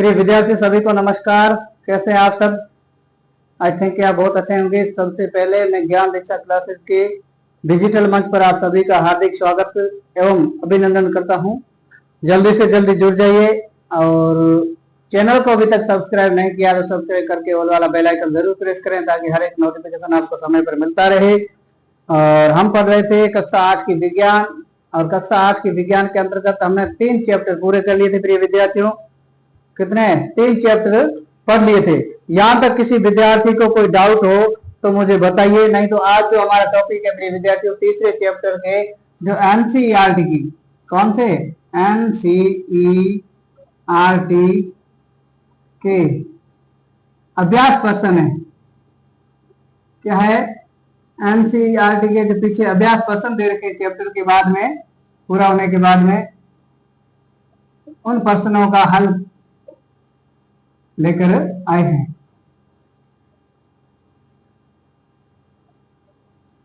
प्रिय विद्यार्थी सभी को नमस्कार। कैसे हैं आप सब? आई थिंक कि आप बहुत अच्छे होंगे। सबसे पहले मैं ज्ञान दीक्षा क्लासेस के डिजिटल मंच पर आप सभी का हार्दिक स्वागत एवं अभिनंदन करता हूं। जल्दी से जल्दी जुड़ जाइए और चैनल को अभी तक सब्सक्राइब नहीं किया तो सब्सक्राइब करके ऑल वाला बेल आइकन जरूर प्रेस करें ताकि हर एक नोटिफिकेशन आपको समय पर मिलता रहे। और हम पढ़ रहे थे कक्षा 8 की विज्ञान, और कक्षा 8 की विज्ञान के अंतर्गत हमने 3 चैप्टर पूरे कर लिए थे। प्रिय विद्यार्थियों, कितने? 3 चैप्टर पढ़ लिए थे। यहां तक किसी विद्यार्थी को कोई डाउट हो तो मुझे बताइए, नहीं तो आज जो हमारा टॉपिक है प्रिय विद्यार्थियों, तीसरे चैप्टर के जो एनसीईआरटी की, कौन से? एनसीईआरटी के अभ्यास प्रश्न है। क्या है? एनसीईआरटी के जो पीछे अभ्यास प्रश्न दे रखे चैप्टर के बाद में, पूरा होने के बाद में, उन प्रश्नों का हल लेकर आए हैं।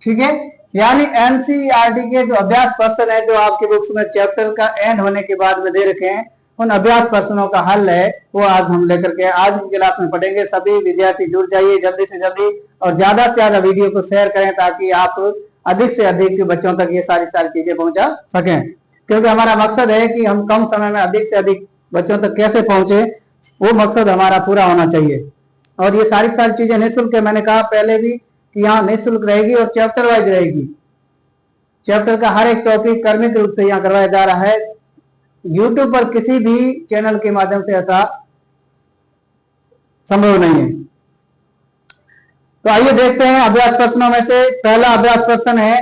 ठीक है, यानी एनसीईआरटी के जो अभ्यास प्रश्न है, जो आपकी बुक्स में चैप्टर का एंड होने के बाद में दे रखे हैं, उन अभ्यास प्रश्नों का हल है वो आज हम लेकर के आज की क्लास में पढ़ेंगे। सभी विद्यार्थी जुड़ जाइए जल्दी से जल्दी और ज्यादा से ज्यादा वीडियो को शेयर करें ताकि आप अधिक से अधिक बच्चों तक ये सारी चीजें पहुंचा सकें, क्योंकि हमारा मकसद है कि हम कम समय में अधिक से अधिक बच्चों तक कैसे पहुंचे, वो मकसद हमारा पूरा होना चाहिए। और ये सारी चीजें निःशुल्क है। मैंने कहा पहले भी कि यहाँ निःशुल्क रहेगी और चैप्टर वाइज रहेगी। चैप्टर का हर एक टॉपिक कर्मिक रूप से यहाँ करवाया जा रहा है। यूट्यूब पर किसी भी चैनल के माध्यम से ऐसा संभव नहीं है। तो आइए देखते हैं अभ्यास प्रश्नों में से पहला अभ्यास प्रश्न है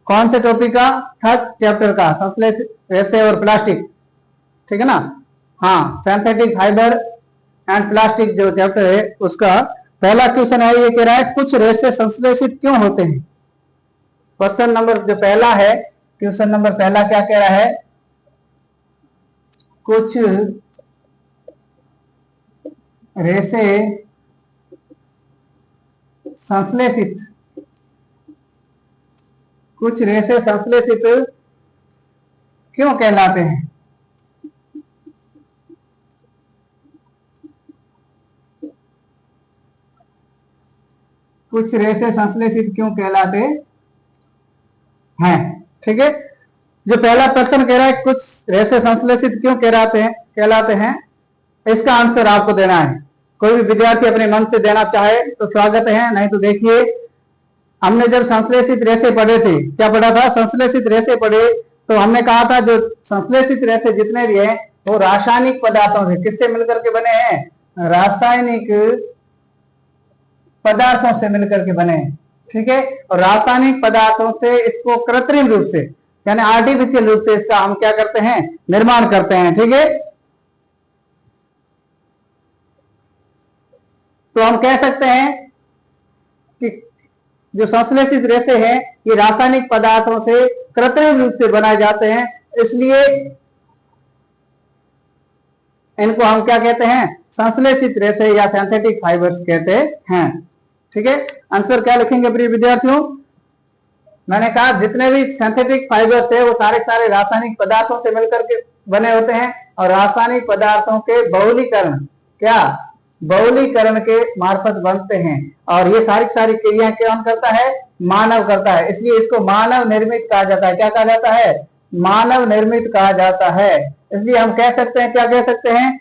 कौन से टॉपिक का? 3rd चैप्टर का, संश्लेषित रेशे और प्लास्टिक। ठीक है ना? हाँ, सिंथेटिक फाइबर एंड प्लास्टिक जो चैप्टर है उसका पहला क्वेश्चन है। ये कह रहा है कुछ रेशे संश्लेषित क्यों होते हैं? क्वेश्चन नंबर जो पहला है, क्वेश्चन नंबर पहला क्या कह रहा है? कुछ रेशे संश्लेषित, कुछ रेशे संश्लेषित क्यों कहलाते हैं? कुछ रेशे संश्लेषित क्यों कहलाते हैं? ठीक है, जो पहला प्रश्न कह रहा है कुछ रेशे संश्लेषित क्यों कहलाते हैं, इसका आंसर आपको देना है। कोई भी विद्यार्थी अपने मन से देना चाहे तो स्वागत है, नहीं तो देखिए हमने जब संश्लेषित रेशे पढ़े थे, क्या पढ़ा था? संश्लेषित रेशे पढ़े तो हमने कहा था जो संश्लेषित रेशे जितने भी हैं वो रासायनिक पदार्थों से किससे मिलकर के बने हैं? रासायनिक पदार्थों से मिलकर के बने हैं। ठीक है, और रासायनिक पदार्थों से इसको कृत्रिम रूप से यानी आर्टिफिशियल रूप से इसका हम क्या करते हैं? निर्माण करते हैं। ठीक है, तो हम कह सकते हैं कि जो संश्लेषित रेशे हैं ये रासायनिक पदार्थों से कृत्रिम रूप से बनाए जाते हैं, इसलिए इनको हम क्या कहते हैं? संश्लेषित रेशे या सिंथेटिक फाइबर्स कहते हैं। ठीक है, आंसर क्या लिखेंगे प्रिय विद्यार्थियों? मैंने कहा जितने भी सिंथेटिक फाइबर्स है वो सारे रासायनिक पदार्थों से मिलकर के बने होते हैं, और रासायनिक पदार्थों के बहुलीकरण, क्या? बहुलीकरण के मार्फत बनते हैं, और ये सारी क्रियाएं कौन करता है? मानव करता है, इसलिए इसको मानव निर्मित कहा जाता है। क्या कहा जाता है? मानव निर्मित कहा जाता है। इसलिए हम कह सकते हैं, क्या कह सकते हैं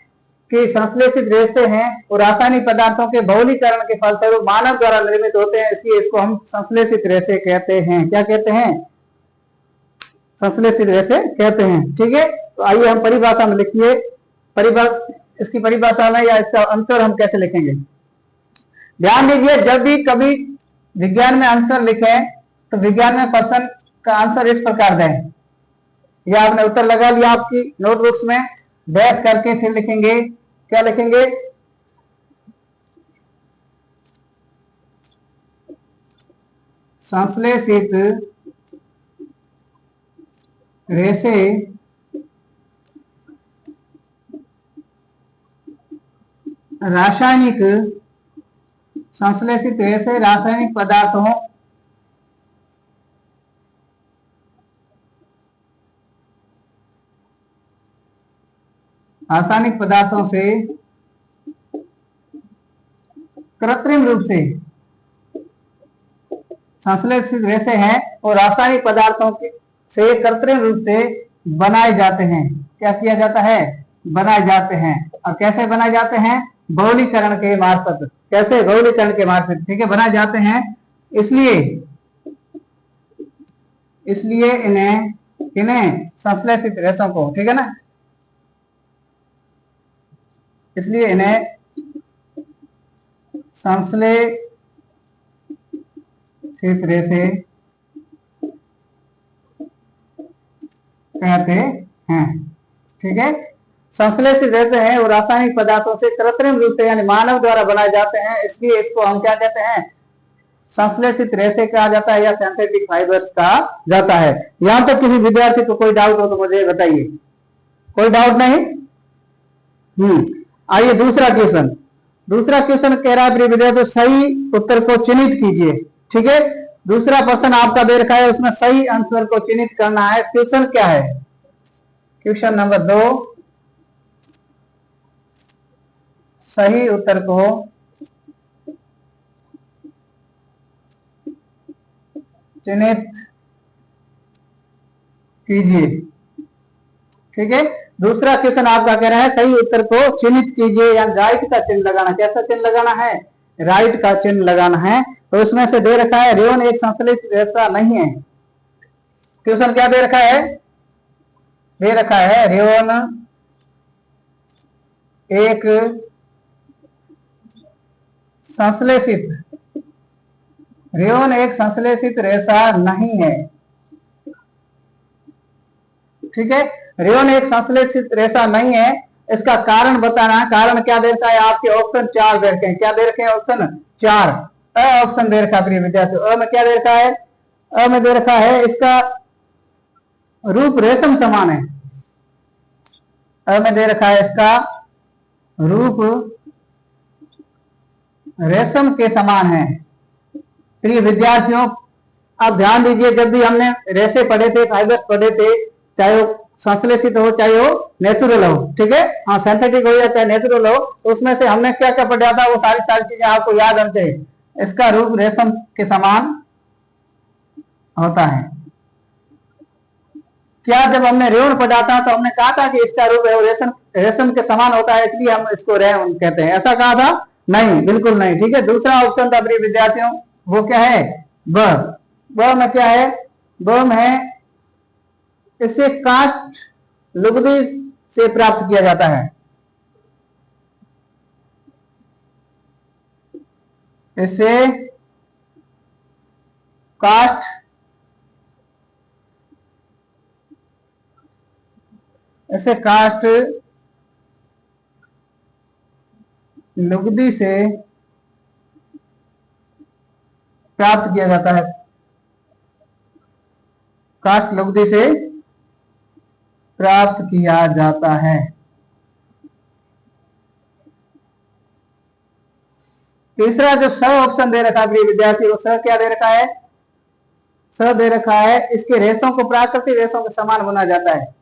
कि संश्लेषित रेशे हैं वो रासायनिक पदार्थों के बहुलीकरण के फलस्वरूप मानव द्वारा निर्मित होते हैं, इसलिए इसको हम संश्लेषित रेशे कहते हैं। क्या कहते हैं? संश्लेषित रेशे कहते हैं। ठीक है, तो आइए हम परिभाषा में लिखिए, इसकी परिभाषा में या इसका आंसर हम कैसे लिखेंगे? ध्यान दीजिए, जब भी कभी विज्ञान में आंसर लिखें तो विज्ञान में प्रश्न का आंसर इस प्रकार दें। यह आपने उत्तर लगा लिया आपकी नोटबुक्स में, डैश करके फिर लिखेंगे, क्या लिखेंगे? संश्लेषित रेशे रासायनिक, संश्लेषित रेशे रासायनिक पदार्थों रासायनिक पदार्थों से कृत्रिम रूप से संश्लेषित रेशे हैं और रासायनिक पदार्थों से कृत्रिम रूप से बनाए जाते हैं। क्या किया जाता है? बनाए जाते हैं। और कैसे बनाए जाते हैं? बहुलीकरण के मार्फत। कैसे? बहुलीकरण के मार्फत, ठीक है, बनाए जाते हैं। इसलिए इन्हें संश्लेषित रेशों को, ठीक है ना, इसलिए इन्हें संश्लेषित रेशे कहते हैं, ठीक है। संश्लेषित रेशे हैं और रासायनिक पदार्थों से कृत्रिम रूप से यानी मानव द्वारा बनाए जाते हैं, इसलिए इसको हम क्या कहते हैं? संश्लेषित रेशे कहा जाता है या सिंथेटिक फाइबर्स कहा जाता है। यहां तक किसी विद्यार्थी को कोई डाउट हो तो मुझे बताइए। कोई डाउट नहीं? आइए दूसरा क्वेश्चन। दूसरा क्वेश्चन कह रहा है प्रिय विद्यार्थी सही उत्तर को चिन्हित कीजिए, ठीक है। दूसरा प्रश्न आपका दे रखा है, उसमें सही आंसर को चिन्हित करना है। क्वेश्चन क्या है? क्वेश्चन नंबर 2, सही उत्तर को चिन्हित कीजिए, ठीक है। दूसरा क्वेश्चन आपका कह रहा है सही उत्तर को चिन्हित कीजिए, यानी राइट का चिन्ह लगाना। कैसा चिन्ह लगाना है? राइट का चिन्ह लगाना है। तो उसमें से दे रखा है रेयन एक संश्लेषित रेशा नहीं है। क्वेश्चन क्या दे रखा है? दे रखा है रेयन एक संश्लेषित रेशा नहीं है, ठीक है। रेयन एक संश्लेषित रेशा नहीं है। इसका कारण बताना है। कारण क्या दे रखा है? आपके ऑप्शन 4 दे रखे हैं। क्या दे रखे हैं? ऑप्शन 4 ऑप्शन दे रखा है प्रिय विद्यार्थियों। में क्या दे रखा है? में दे रखा है इसका रूप रेशम समान है। में दे रखा है इसका रूप रेशम के समान है। प्रिय विद्यार्थियों आप ध्यान दीजिए, जब भी हमने रेशे पढ़े थे, फाइबर्स पढ़े थे, चाहे वो संश्लेषित हो चाहे वो नेचुरल हो, ठीक है, हाँ सिंथेटिक हो या चाहे नेचुरल हो, तो उसमें से हमने क्या क्या पढ़ा था, वो सारी चीजें आपको याद होनी चाहिए। इसका रूप रेशम के समान होता है। क्या जब हमने रेयन पढ़ा था तो हमने कहा था कि इसका रूप रेशम के समान होता है, इसलिए हम इसको रेयन कहते हैं? ऐसा कहा था? नहीं, बिल्कुल नहीं, ठीक है। दूसरा ऑप्शन था प्रिय विद्यार्थियों, वो क्या है? ब में क्या है? ब में इसे काष्ठ लुगदी से प्राप्त किया जाता है। इसे काष्ठ लुगदी से प्राप्त किया जाता है। काष्ठ लुगदी से प्राप्त किया जाता है। तीसरा जो स ऑप्शन दे रखा है प्रिय विद्यार्थी, वो स क्या दे रखा है? स दे रखा है इसके रेशों को प्राकृतिक रेशों के समान बुना जाता है।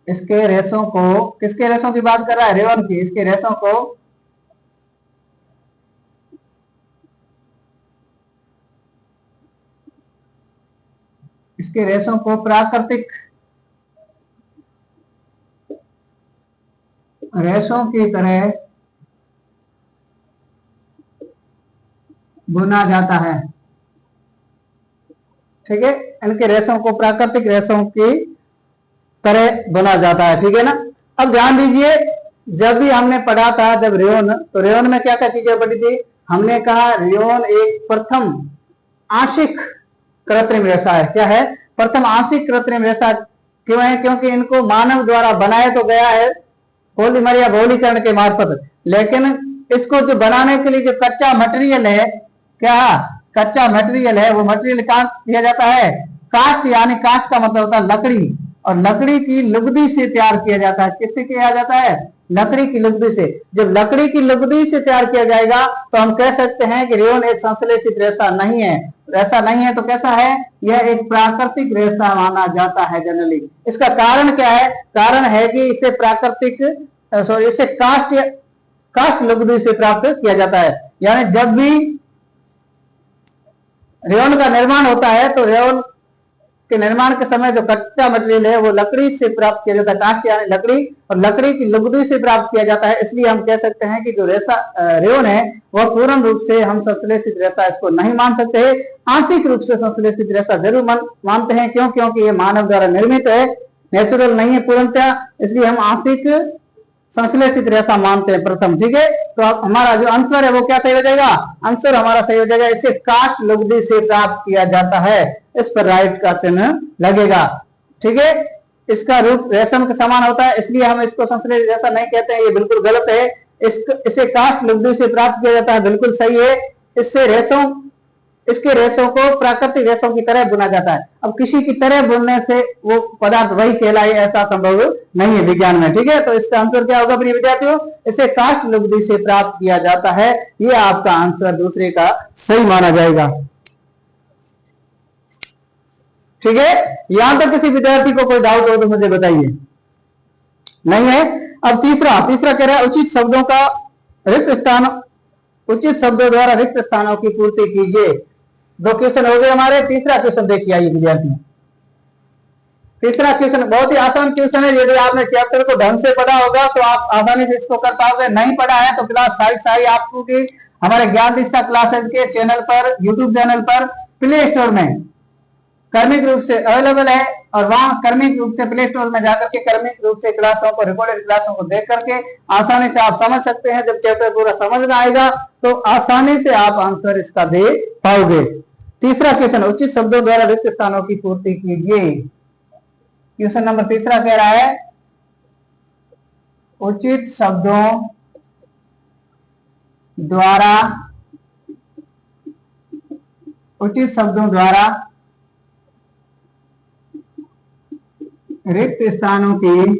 इसके रेशों को, किसके रेशों की बात कर रहा है? रेयन की। इसके रेशों को प्राकृतिक रेशों की तरह बुना जाता है, ठीक है। इनके रेशों को प्राकृतिक रेशों की तरह बुना जाता है, ठीक है ना। अब ध्यान दीजिए, जब भी हमने पढ़ा था जब रेयन, तो रेयन में क्या क्या चीजें पढ़ी थी? हमने कहा रेयन एक प्रथम आंशिक कृत्रिम रेशा है। क्या है? प्रथम आंशिक कृत्रिम रेशा। क्यों है? क्योंकि इनको मानव द्वारा बनाया तो गया है पॉलीमर या बहुलीकरण के मार्फत, लेकिन इसको जो बनाने के लिए जो कच्चा मटेरियल है, क्या कच्चा मटेरियल है, वो मटेरियल कहां किया जाता है? काष्ठ, यानी काष्ठ का मतलब होता है लकड़ी, और लकड़ी की लुगदी से तैयार किया जाता है। किससे किया जाता है? लकड़ी की लुगदी से। जब लकड़ी की लुगदी से तैयार किया जाएगा तो हम कह सकते हैं कि रेयन एक संश्लेषित रेशा नहीं है। ऐसा नहीं है तो कैसा है? यह एक प्राकृतिक रेशा माना जाता है जनरली। इसका कारण क्या है? कारण है कि इसे प्राकृतिक इसे कास्ट लुगदी से प्राप्त किया जाता है। यानी जब भी रेयन का निर्माण होता है तो रेयन के निर्माण के समय जो कच्चा मटेरियल है वो लकड़ी से प्राप्त किया जाता है, कास्ट यानी लकड़ी, और लकड़ी की लुगदी से प्राप्त किया जाता है। इसलिए हम कह सकते हैं कि जो रेयन है वह पूर्ण रूप से हम संश्लेषित रेशा इसको नहीं मान सकते, आंशिक रूप से संश्लेषित रेशा जरूर मानते हैं। क्यों? क्योंकि ये मानव द्वारा निर्मित है, नेचुरल नहीं है पूर्णतः, इसलिए हम आंशिक संश्लेषित रेशा मानते हैं प्रथम। ठीक है, तो हमारा जो आंसर है वो क्या सही हो जाएगा? आंसर हमारा सही हो जाएगा, इसे कास्ट लुगदी से प्राप्त किया जाता है। इस पर राइट का चिन्ह लगेगा। ठीक है, इसका रूप रेशम के समान होता है, इसलिए हम इसको संश्लेषित रेशा नहीं कहते हैं, ये बिल्कुल गलत है। इसे कास्ट लुगदी से प्राप्त किया जाता है, बिल्कुल सही है। इसके रेशों को प्राकृतिक रेशों की तरह बुना जाता है। अब किसी की तरह बुनने से वो पदार्थ वही कहलाए ऐसा संभव नहीं है विज्ञान में। ठीक है, तो इसका आंसर क्या होगा प्रिय विद्यार्थियों? इसे कास्ट लुगदी से प्राप्त किया जाता है। ये आपका आंसर दूसरे का सही माना जाएगा। ठीक है, यहां तक किसी विद्यार्थी को कोई डाउट हो तो मुझे बताइए। नहीं है? अब तीसरा कह रहा है उचित शब्दों द्वारा रिक्त स्थानों की पूर्ति कीजिए। 2 क्वेश्चन हो गए हमारे। तीसरा क्वेश्चन देखिए आइए विद्यार्थी। तीसरा क्वेश्चन बहुत ही आसान क्वेश्चन है। यदि आपने चैप्टर को ढंग से पढ़ा होगा तो आप आसानी से इसको कर पाओगे। नहीं पढ़ा है तो क्लास सारी आपको की हमारे ज्ञान दीक्षा क्लासेस के चैनल पर, यूट्यूब चैनल पर प्ले स्टोर में क्रमिक रूप से अवेलेबल है, और वहां क्रमिक रूप से प्ले स्टोर में जाकर के क्रमिक रूप से क्लासों को, रिकॉर्डेड क्लासों को देख करके आसानी से आप समझ सकते हैं। जब चैप्टर पूरा समझ में आएगा तो आसानी से आप आंसर इसका दे पाओगे। तीसरा क्वेश्चन, उचित शब्दों द्वारा रिक्त स्थानों की पूर्ति कीजिए। क्वेश्चन नंबर तीसरा कह रहा है उचित शब्दों द्वारा रिक्त स्थानों की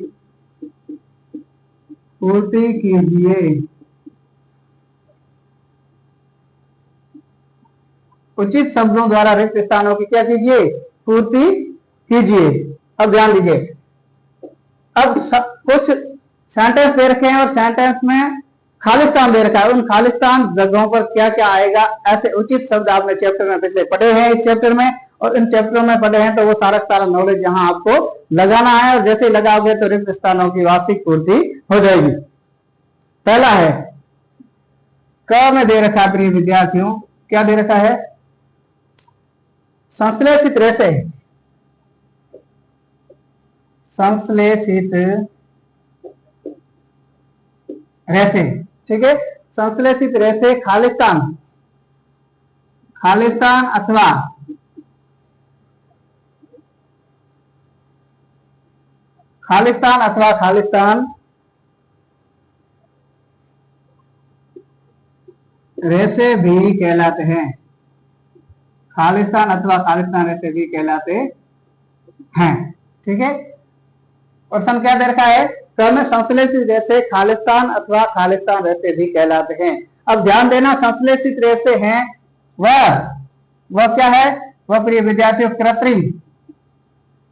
पूर्ति कीजिए। उचित शब्दों द्वारा रिक्त स्थानों की क्या कीजिए? पूर्ति कीजिए। अब ध्यान दीजिए, अब कुछ सेंटेंस दे रखे हैं और सेंटेंस में खालिस्तान दे रखा है। उन खालिस्तान जगहों पर क्या क्या आएगा, ऐसे उचित शब्द आपने चैप्टर में पिछले पढ़े हैं, इस चैप्टर में और इन चैप्टरों में पढ़े हैं, तो वो सारा नॉलेज यहां आपको लगाना है, और जैसे लगाओगे तो रिक्त स्थानों की वास्तविक पूर्ति हो जाएगी। पहला है क में दे रखा है प्रिय विद्यार्थियों, क्या दे रखा है? संश्लेषित रेशे। ठीक है, संश्लेषित रेशे खालिस्तान अथवा खालिस्तान रेशे भी कहलाते हैं। खालिस्तान अथवा खालिस्तान रेशे भी कहलाते हैं। ठीक है, क्वेश्चन क्या दे रखा है? क्रम संश्लेषित रेशे खालिस्तान अथवा खालिस्तान रेशे भी कहलाते हैं। अब ध्यान देना, संश्लेषित रेशे हैं वह क्या है? वह प्रिय विद्यार्थियों कृत्रिम।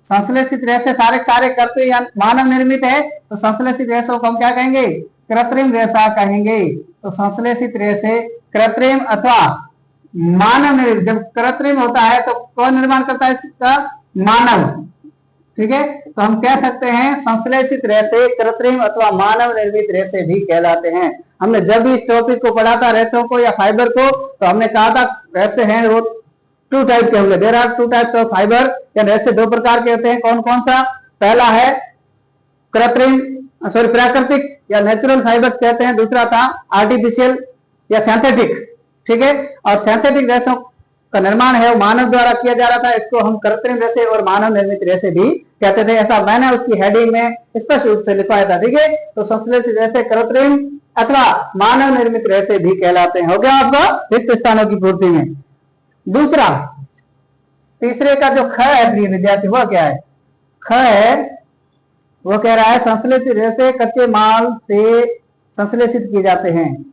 संश्लेषित रेशे सारे कृत्रिम मानव निर्मित है, तो संश्लेषित रेशों को हम क्या कहेंगे? कृत्रिम रेशा कहेंगे। तो संश्लेषित रेशे कृत्रिम अथवा मानव निर्मित। जब कृत्रिम होता है तो कौन निर्माण करता है इसका? मानव। ठीक है, तो हम कह सकते हैं संश्लेषित रेशे कृत्रिम अथवा मानव निर्मित रेशे भी कहलाते हैं। हमने जब भी इस टॉपिक को पढ़ा था, रेशों को या फाइबर को, तो हमने कहा था रेशे हैं वो 2 टाइप के होंगे। There are 2 types of fibre, या रेशे 2 प्रकार के होते हैं। कौन कौन सा? पहला है प्राकृतिक या नेचुरल फाइबर्स कहते हैं। दूसरा था आर्टिफिशियल या सिंथेटिक। ठीक है, और सिंथेटिक रेशों का निर्माण है वो मानव द्वारा किया जा रहा था, इसको हम कृत्रिम रेशे और मानव निर्मित रेशे भी कहते थे। ऐसा मैंने उसकी हेडिंग में स्पष्ट रूप से लिखवाया था। ठीक है, तो संश्लेषित रेशे कृत्रिम अथवा मानव निर्मित रेशे भी कहलाते हैं। हो गया आपका रिक्त स्थानों की पूर्ति में। दूसरा, तीसरे का जो ख है प्रिय विद्यार्थी, वह क्या है? ख है वो कह रहा है संश्लेषित रेशे कच्चे माल से संश्लेषित किए जाते हैं।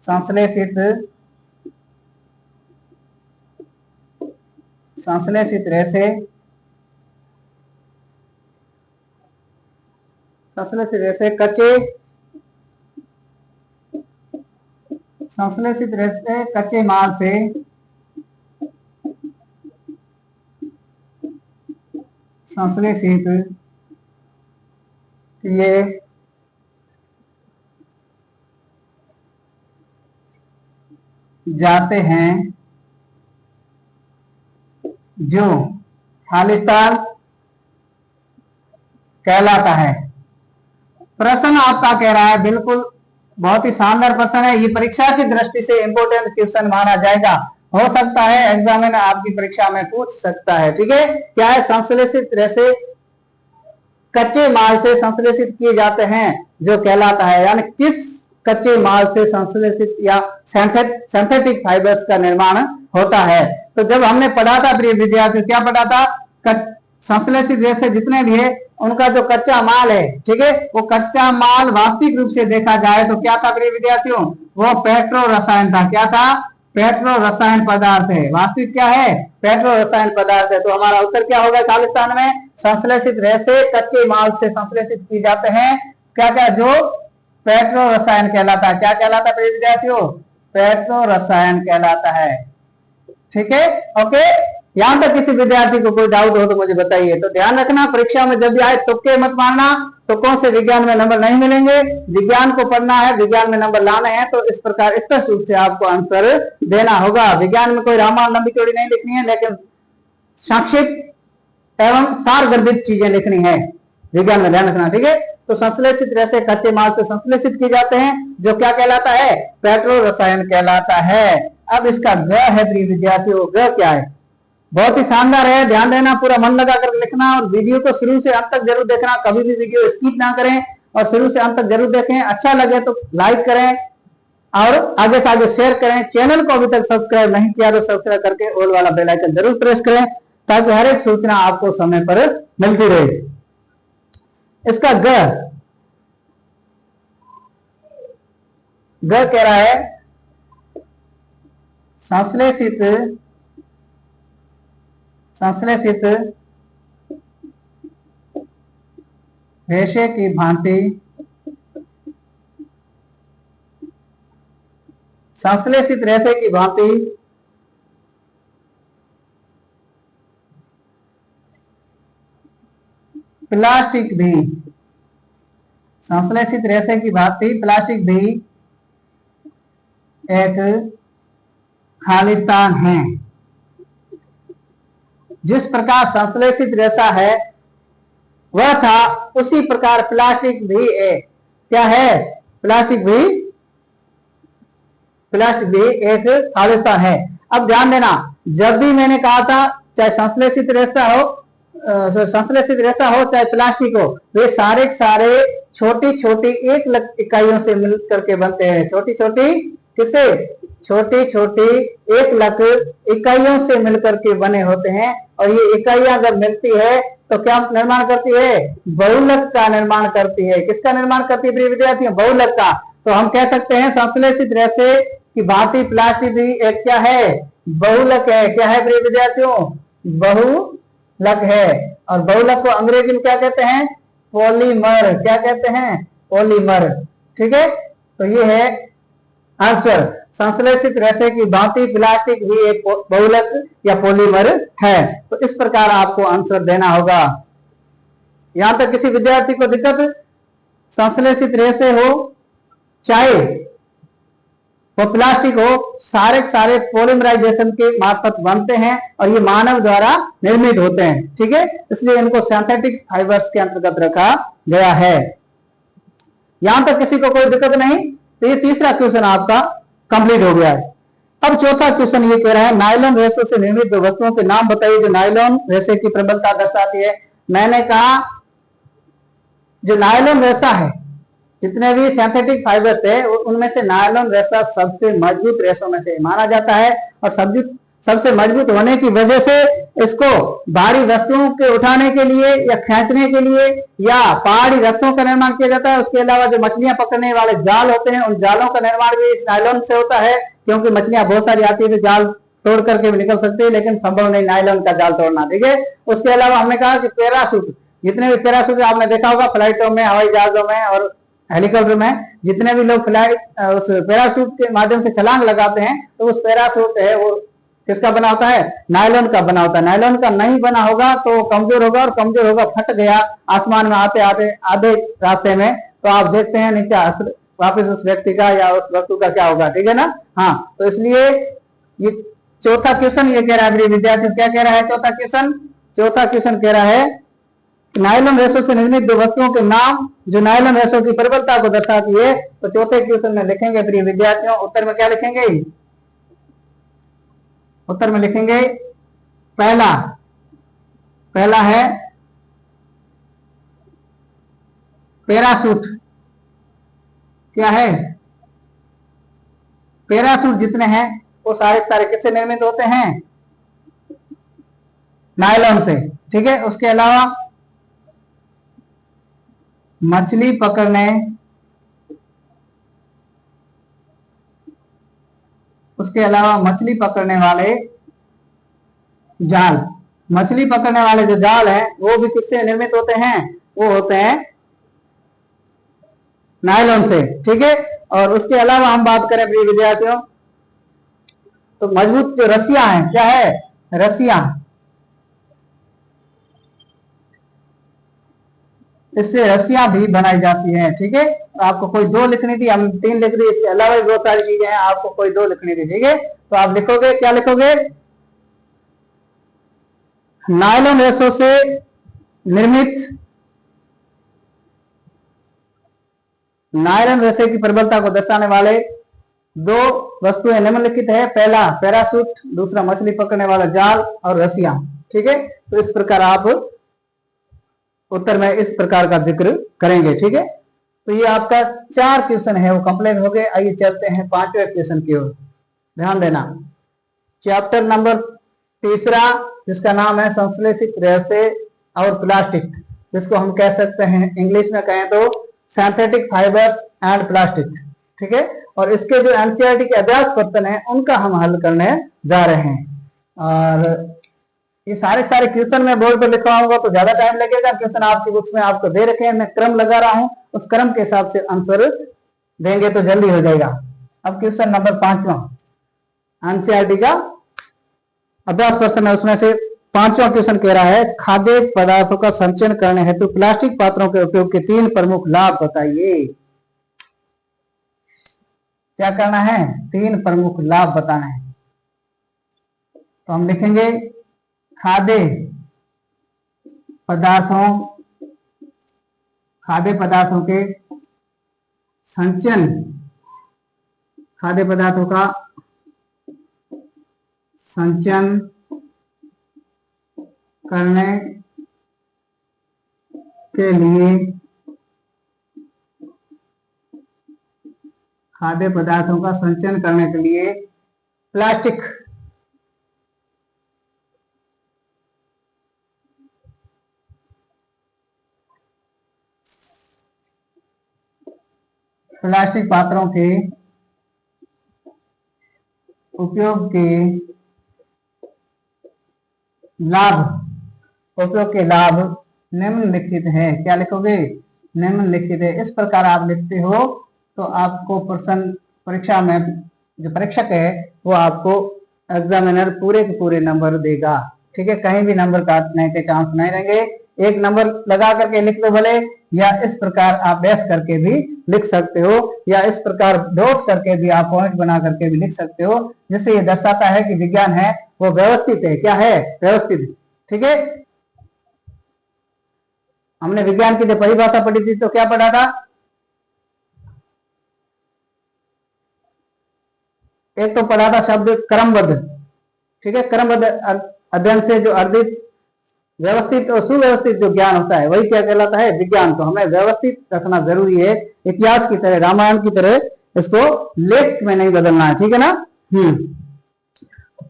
संश्लेषित रेशे कच्चे माल से संश्लेषित किए जाते हैं जो खालिस्तान कहलाता है। प्रश्न आपका कह रहा है, बिल्कुल बहुत ही शानदार प्रश्न है। ये परीक्षा की दृष्टि से इंपोर्टेंट क्वेश्चन माना जाएगा, हो सकता है एग्जामिनर आपकी परीक्षा में पूछ सकता है। ठीक है, क्या है? संश्लेषित रेशे कच्चे माल से संश्लेषित किए जाते हैं जो कहलाता है, यानी किस कच्चे माल से संश्लेषित या सिंथेटिक फाइबर्स का निर्माण होता है। तो जब हमने पढ़ा था प्रिय विद्यार्थियों, क्या पढ़ा था? संश्लेषित रेशे जितने भी है उनका जो कच्चा माल है, ठीक है, वो कच्चा माल वास्तविक रूप से देखा जाए तो क्या था प्रिय विद्यार्थियों? वो पेट्रो रसायन था। क्या था? पेट्रो रसायन पदार्थ है। वास्तविक क्या है? पेट्रो रसायन पदार्थ है। तो हमारा उत्तर क्या होगा खालिस्तान में? संश्लेषित रेशे कच्चे माल से संश्लेषित की जाते हैं, क्या क्या? जो पेट्रो रसायन कहलाता है। क्या कहलाता है प्रिय विद्यार्थियों? पेट्रो रसायन कहलाता है। ठीक है, ओके। यहां तक किसी विद्यार्थी को कोई डाउट हो तो मुझे बताइए। तो ध्यान रखना, परीक्षा में जब भी आए तुक्के मत मारना। तो कौन से विज्ञान में नंबर नहीं मिलेंगे, विज्ञान को पढ़ना है, विज्ञान में नंबर लाने हैं, तो इस प्रकार स्पष्ट रूप से आपको आंसर देना होगा। विज्ञान में कोई रामायण लंबी चौड़ी नहीं लिखनी है, लेकिन संक्षिप्त एवं सारगर्भित चीजें लिखनी है विज्ञान में, ध्यान रखना। ठीक है, तो संश्लेषित रेशे कच्चे माल से संश्लेषित किए जाते हैं जो क्या कहलाता है? पेट्रो रसायन कहलाता है। अब इसका ग है प्रिय विद्यार्थियों, ग क्या है? बहुत ही शानदार है, ध्यान देना, पूरा मन लगा कर लिखना और वीडियो को शुरू से अंत तक जरूर देखना। कभी भी वीडियो स्किप ना करें और शुरू से अंत तक जरूर देखें। अच्छा लगे तो लाइक करें और आगे से आगे शेयर करें। चैनल को अभी तक सब्सक्राइब नहीं किया तो सब्सक्राइब करके ऑल वाला बेल आइकन जरूर प्रेस करें ताकि हर एक सूचना आपको समय पर मिलती रहे। इसका ग कह रहा है संश्लेषित रेशे की भांति संश्लेषित रेशे की भांति प्लास्टिक भी, संश्लेषित रेशे की भांति प्लास्टिक भी एक खालिस्तान है। जिस प्रकार संश्लेषित रेशा है वह था, उसी प्रकार प्लास्टिक भी है। क्या है? प्लास्टिक भी एक खालिस्तान है। अब ध्यान देना, जब भी मैंने कहा था चाहे संश्लेषित रेशा हो चाहे प्लास्टिक हो, वे सारे छोटी छोटी 1 लाख इकाइयों से मिल करके बनते हैं। छोटी छोटी किससे? छोटी छोटी 1 लाख इकाइयों से मिलकर के बने होते हैं। और ये इकाइयां जब मिलती है तो क्या निर्माण करती है? बहुलक का निर्माण करती है। किसका निर्माण करती है प्रिय विद्यार्थियों? बहुलक का। तो हम कह सकते हैं संश्लेषित रेशे की भांति प्लास्टिक भी एक क्या है? बहुलक है। क्या है प्रिय विद्यार्थियों? बहुलक है। और बहुलक को अंग्रेजी में क्या कहते हैं? पॉलीमर। क्या कहते हैं? पॉलीमर। ठीक है, तो ये है आंसर। संश्लेषित रेशे की भांति प्लास्टिक भी एक बहुलक या पॉलीमर है। तो इस प्रकार आपको आंसर देना होगा। यहां तक किसी विद्यार्थी को दिक्कत? संश्लेषित रेशे हो चाहे वो प्लास्टिक हो, सारे पॉलीमराइजेशन के मार्फत बनते हैं और ये मानव द्वारा निर्मित होते हैं। ठीक है, इसलिए इनको सिंथेटिक फाइबर्स के अंतर्गत रखा गया है। यहां तक किसी को कोई दिक्कत नहीं? तो ये तीसरा क्वेश्चन आपका कंप्लीट हो गया है। अब चौथा क्वेश्चन ये कह रहा है नायलॉन रेशों से निर्मित दो वस्तुओं के नाम बताइए जो नायलॉन रेशे की प्रबलता दर्शाती है। मैंने कहा जो नायलॉन रेशा है, जितने भी सिंथेटिक फाइबर थे उनमें से नायलॉन रेशा सबसे मजबूत रेशों में से माना जाता है और सबसे मजबूत होने की वजह से इसको भारी वस्तुओं के उठाने के लिए या खींचने के लिए या पहाड़ी रस्सों का निर्माण किया जाता है। उसके अलावा जो मछलियां पकड़ने वाले जाल होते हैं उन जालों का निर्माण भी इस नायलॉन से होता है, क्योंकि मछलियां बहुत सारी आती है तो जाल तोड़ करके भी निकल सकती है, लेकिन संभव नहीं नायलॉन का जाल तोड़ना। ठीक है, उसके अलावा हमने कहा कि पैराशूट, जितने भी पैराशूट आपने देखा होगा फ्लाइटों में, हवाई जहाजों में और हेलीकॉप्टर में, जितने भी लोग फ्लाइट उस पैराशूट के माध्यम से छलांग लगाते हैं तो उस पैराशूट है वो किसका बना होता है? नायलॉन का बना होता है। नायलॉन का नहीं बना होगा तो कमजोर होगा, और कमजोर होगा, फट गया आसमान में आते आते आधे रास्ते में, तो आप देखते हैं नीचे वापस उस व्यक्ति का या उस वस्तु का क्या होगा। ठीक है ना? हाँ, तो इसलिए ये चौथा क्वेश्चन ये कह रहा है विद्यार्थी, क्या कह रहा है चौथा क्वेश्चन? चौथा क्वेश्चन कह रहा है नायलॉन रेशो से निर्मित दो वस्तुओं के नाम जो नायलॉन रेशो की प्रबलता को दर्शाती है। तो चौथे क्वेश्चन में लिखेंगे प्रिय विद्यार्थियों, उत्तर में क्या लिखेंगे? उत्तर में लिखेंगे पहला है पैराशूट। क्या है? पैराशूट जितने हैं वो सारे सारे किससे निर्मित होते हैं? नायलॉन से। ठीक है, उसके अलावा मछली पकड़ने, उसके अलावा मछली पकड़ने वाले जाल, मछली पकड़ने वाले जो जाल हैं वो भी किससे निर्मित होते हैं? वो होते हैं नायलॉन से। ठीक है, और उसके अलावा हम बात करें प्रिय विद्यार्थियों तो मजबूत जो रस्सियां हैं, क्या है? रस्सियां, इससे रस्सियां भी बनाई जाती हैं। ठीक है, आपको कोई दो लिखनी थी, हम 3 लिख दी, इसके अलावा भी बहुत सारी चीजें हैं, आपको कोई 2 लिखनी थी। ठीक है, तो आप लिखोगे, क्या लिखोगे? नायलॉन रेशो से निर्मित, नायलॉन रेशे की प्रबलता को दर्शाने वाले दो वस्तुएं निम्नलिखित है। पहला पैराशूट, दूसरा मछली पकड़ने वाला जाल और रस्सियां। ठीक है, तो इस प्रकार आप उत्तर में इस प्रकार का जिक्र करेंगे। ठीक है, तो ये आपका 4 क्वेश्चन है वो कंप्लीट हो गए। आइए चलते हैं 5वें क्वेश्चन की ओर। ध्यान देना, चैप्टर नंबर 3 जिसका नाम है संश्लेषित रेशे और प्लास्टिक, जिसको हम कह सकते हैं इंग्लिश में कहें तो सिंथेटिक फाइबर्स एंड प्लास्टिक। ठीक है, और इसके जो एनसीईआरटी के अभ्यास प्रश्न है उनका हम हल करने जा रहे हैं। और ये सारे क्वेश्चन मैं बोर्ड पर लिखवाऊंगा तो ज्यादा टाइम लगेगा। क्वेश्चन आपकी बुक्स में आपको दे रखे हैं, मैं क्रम लगा रहा हूं, उस क्रम के हिसाब से आंसर देंगे तो जल्दी हो जाएगा। अब क्वेश्चन नंबर 5वां एनसीईआरटी का अभ्यास प्रश्न है, उसमें से 5वां क्वेश्चन कह रहा है खाद्य पदार्थों का संचयन करने हेतु प्लास्टिक पात्रों के उपयोग के 3 प्रमुख लाभ बताइए। क्या करना है? 3 प्रमुख लाभ बताना है। तो हम लिखेंगे खाद्य पदार्थों के संचयन, खाद्य पदार्थों का संचयन करने के लिए, खाद्य पदार्थों का संचयन करने के लिए प्लास्टिक पात्रों के उपयोग के लाभ निम्नलिखित है। क्या लिखोगे? निम्नलिखित है। इस प्रकार आप लिखते हो तो आपको प्रश्न परीक्षा में जो परीक्षक है वो आपको एग्जामिनर पूरे के पूरे नंबर देगा। ठीक है, कहीं भी नंबर काटने के चांस नहीं रहेंगे। 1 नंबर लगा करके लिख दो भले, या इस प्रकार आप डैश करके भी लिख सकते हो, या इस प्रकार डॉट करके भी आप पॉइंट बना करके भी लिख सकते हो, जिससे ये दर्शाता है कि विज्ञान है वो व्यवस्थित है। क्या है? व्यवस्थित। ठीक है, हमने विज्ञान की जो परिभाषा पढ़ी थी तो क्या पढ़ा था? एक तो पढ़ा था शब्द क्रमबद्ध। ठीक है, क्रमबद्ध अध्ययन से जो अर्जित व्यवस्थित और सुव्यवस्थित जो ज्ञान होता है वही क्या कहलाता है? विज्ञान। तो हमें व्यवस्थित रखना जरूरी है, इतिहास की तरह, रामायण की तरह इसको लेख में नहीं बदलना है। ठीक है ना?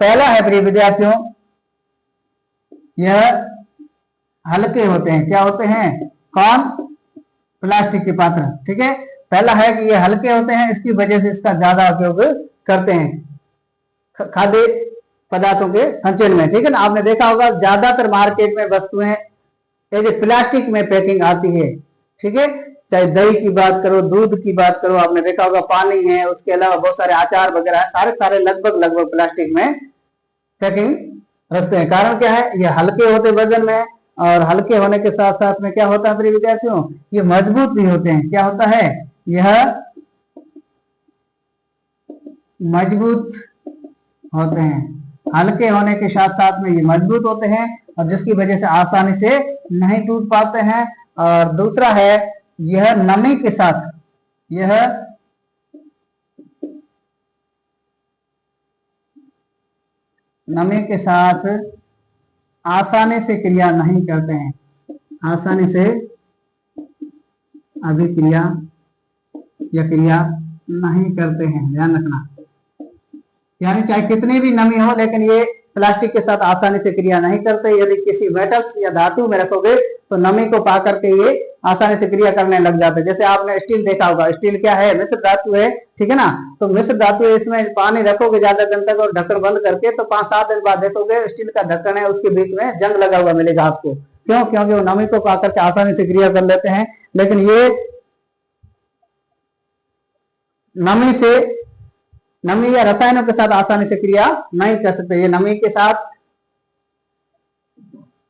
पहला है प्रिय विद्यार्थियों, यह हल्के होते हैं। क्या होते हैं? कौन? प्लास्टिक के पात्र। ठीक है, पहला है कि ये हल्के होते हैं, इसकी वजह से इसका ज्यादा उपयोग करते हैं खाद्य पदार्थों के संचयन में। ठीक है ना, आपने देखा होगा ज्यादातर मार्केट में वस्तुएं ये प्लास्टिक में पैकिंग आती है। ठीक है, चाहे दही की बात करो, दूध की बात करो, आपने देखा होगा पानी है, उसके अलावा बहुत सारे अचार वगैरह है, सारे सारे लगभग प्लास्टिक में पैकिंग रखते हैं। कारण क्या है? ये हल्के होते वजन में, और हल्के होने के साथ साथ में क्या होता है प्रिय विद्यार्थियों, ये मजबूत भी होते हैं। क्या होता है? यह मजबूत होते हैं। हल्के होने के साथ साथ में ये मजबूत होते हैं, और जिसकी वजह से आसानी से नहीं टूट पाते हैं। और दूसरा है, यह नमी के साथ, यह नमी के साथ आसानी से क्रिया नहीं करते हैं, आसानी से अभिक्रिया या क्रिया नहीं करते हैं। ध्यान रखना, यानी चाहे कितनी भी नमी हो, लेकिन ये प्लास्टिक के साथ आसानी से क्रिया नहीं करते। यदि किसी मेटल्स या धातु में रखोगे तो नमी को पा करके ये आसानी से क्रिया करने लग जाते हैं। जैसे आपने स्टील देखा होगा, स्टील क्या है? मिश्र धातु है। ठीक है ना, तो मिश्र धातु है, इसमें पानी रखोगे ज्यादा दिन तक और ढक्कन बंद करके, तो 5-7 दिन बाद देखोगे स्टील का ढक्कन है, उसके बीच में जंग लगा हुआ मिलेगा आपको। क्यों? क्योंकि वो नमी को पा करके आसानी से क्रिया कर लेते हैं। लेकिन ये नमी या रसायनों के साथ आसानी से क्रिया नहीं कर सकते। ये नमी के साथ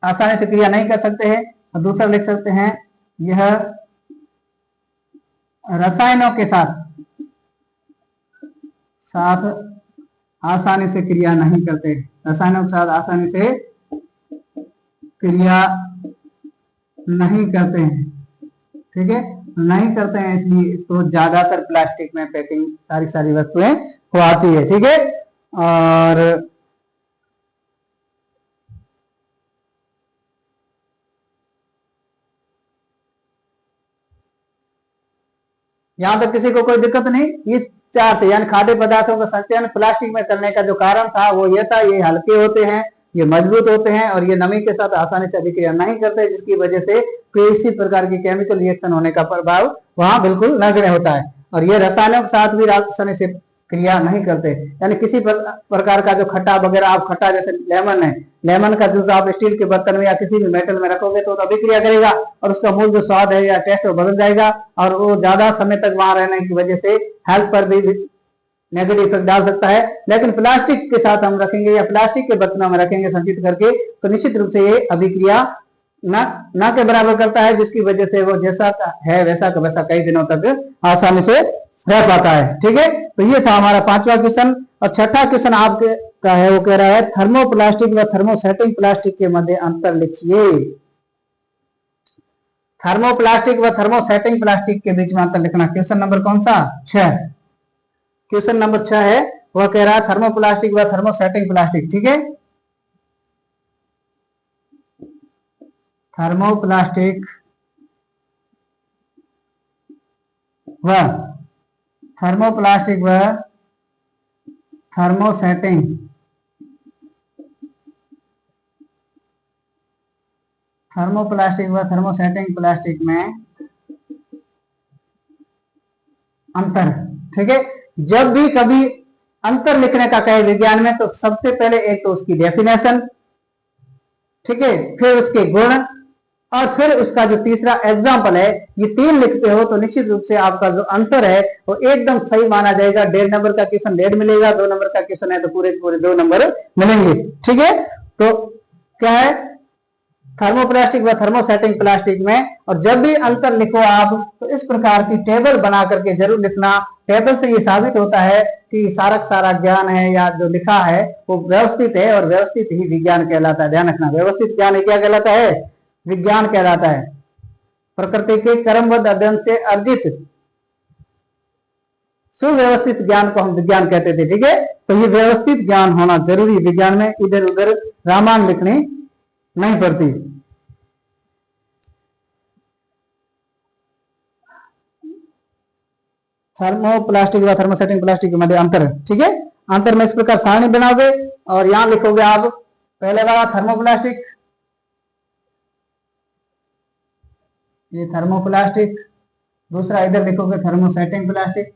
आसानी से क्रिया नहीं कर सकते हैं। और दूसरा लिख सकते हैं, यह रसायनों के साथ आसानी से क्रिया नहीं करते। रसायनों के साथ आसानी से क्रिया नहीं करते हैं। ठीक है, नहीं करते हैं, इसलिए इसको ज्यादातर प्लास्टिक में पैकिंग सारी वस्तुएं हो आती है। ठीक है, और यहाँ पे किसी को कोई दिक्कत नहीं। ये चार थे, यानी खाद्य पदार्थों का संचयन प्लास्टिक में करने का जो कारण था वो ये था, ये हल्के होते हैं, ये मजबूत होते हैं, और ये नमी के साथ आसानी से अभिक्रिया नहीं करते, जिसकी वजह से किसी प्रकार की केमिकल रिएक्शन होने का प्रभाव वहां बिल्कुल नगण्य होता है। और ये रसायनों के साथ भी आसानी से क्रिया नहीं करते। यानी किसी प्रकार का जो खट्टा वगैरह, आप खट्टा जैसे लेमन है, लेमन का जूस आप स्टील के बर्तन में या किसी भी मेटल में रखोगे तो अभिक्रिया करेगा, और उसका मूल जो स्वाद है या टेस्ट बदल जाएगा, और वो ज्यादा समय तक वहां रहने की वजह से हेल्थ पर भी नेगेटिव इफेक्ट डाल सकता है। लेकिन प्लास्टिक के साथ हम रखेंगे या प्लास्टिक के बर्तनों में रखेंगे संचित करके, तो निश्चित रूप से ये अभिक्रिया न के बराबर करता है, जिसकी वजह से वो जैसा है वैसा का वैसा कई दिनों तक आसानी से रह पाता है। ठीक है, तो ये था हमारा 5वां क्वेश्चन। और छठा क्वेश्चन आपके का है, वो कह रहा है थर्मोप्लास्टिक व थर्मोसेटिंग प्लास्टिक के मध्य अंतर लिखिए। थर्मोप्लास्टिक व थर्मोसेटिंग प्लास्टिक के बीच में अंतर लिखना। क्वेश्चन नंबर कौन सा? 6। क्वेश्चन नंबर 6 है, वह कह रहा है थर्मोप्लास्टिक व थर्मोसेटिंग प्लास्टिक। ठीक है, थर्मोप्लास्टिक व थर्मोप्लास्टिक व थर्मोसेटिंग प्लास्टिक में अंतर। ठीक है, जब भी कभी अंतर लिखने का कहे विज्ञान में, तो सबसे पहले एक तो उसकी डेफिनेशन, ठीक है, फिर उसके गुण, और फिर उसका जो तीसरा एग्जाम्पल है। ये 3 लिखते हो तो निश्चित रूप से आपका जो आंसर है वो एकदम सही माना जाएगा। 1.5 नंबर का क्वेश्चन 1.5 मिलेगा, 2 नंबर का क्वेश्चन है तो पूरे 2 नंबर मिलेंगे। ठीक है, तो क्या है थर्मोप्लास्टिक व थर्मोसेटिंग प्लास्टिक में। और जब भी अंतर लिखो आप, तो इस प्रकार की टेबल बना करके जरूर लिखना। टेबल से ये साबित होता है कि सारा ज्ञान है या जो लिखा है वो व्यवस्थित है, और व्यवस्थित ही विज्ञान कहलाता है। ध्यान रखना, व्यवस्थित ज्ञान क्या कहलाता है? विज्ञान कहलाता है। प्रकृति के क्रमबद्ध अध्ययन से अर्जित सुव्यवस्थित ज्ञान को हम विज्ञान कहते थे। ठीक है, तो ये व्यवस्थित ज्ञान होना जरूरी विज्ञान में, इधर उधर रामायण लिखनी नहीं पड़ती। थर्मोप्लास्टिक व थर्मोसेटिंग प्लास्टिक के मध्य अंतर। ठीक है, अंतर में इस प्रकार सारणी बनाओगे और यहां लिखोगे आप पहले वाला थर्मोप्लास्टिक, ये थर्मोप्लास्टिक, दूसरा इधर लिखोगे थर्मोसेटिंग प्लास्टिक।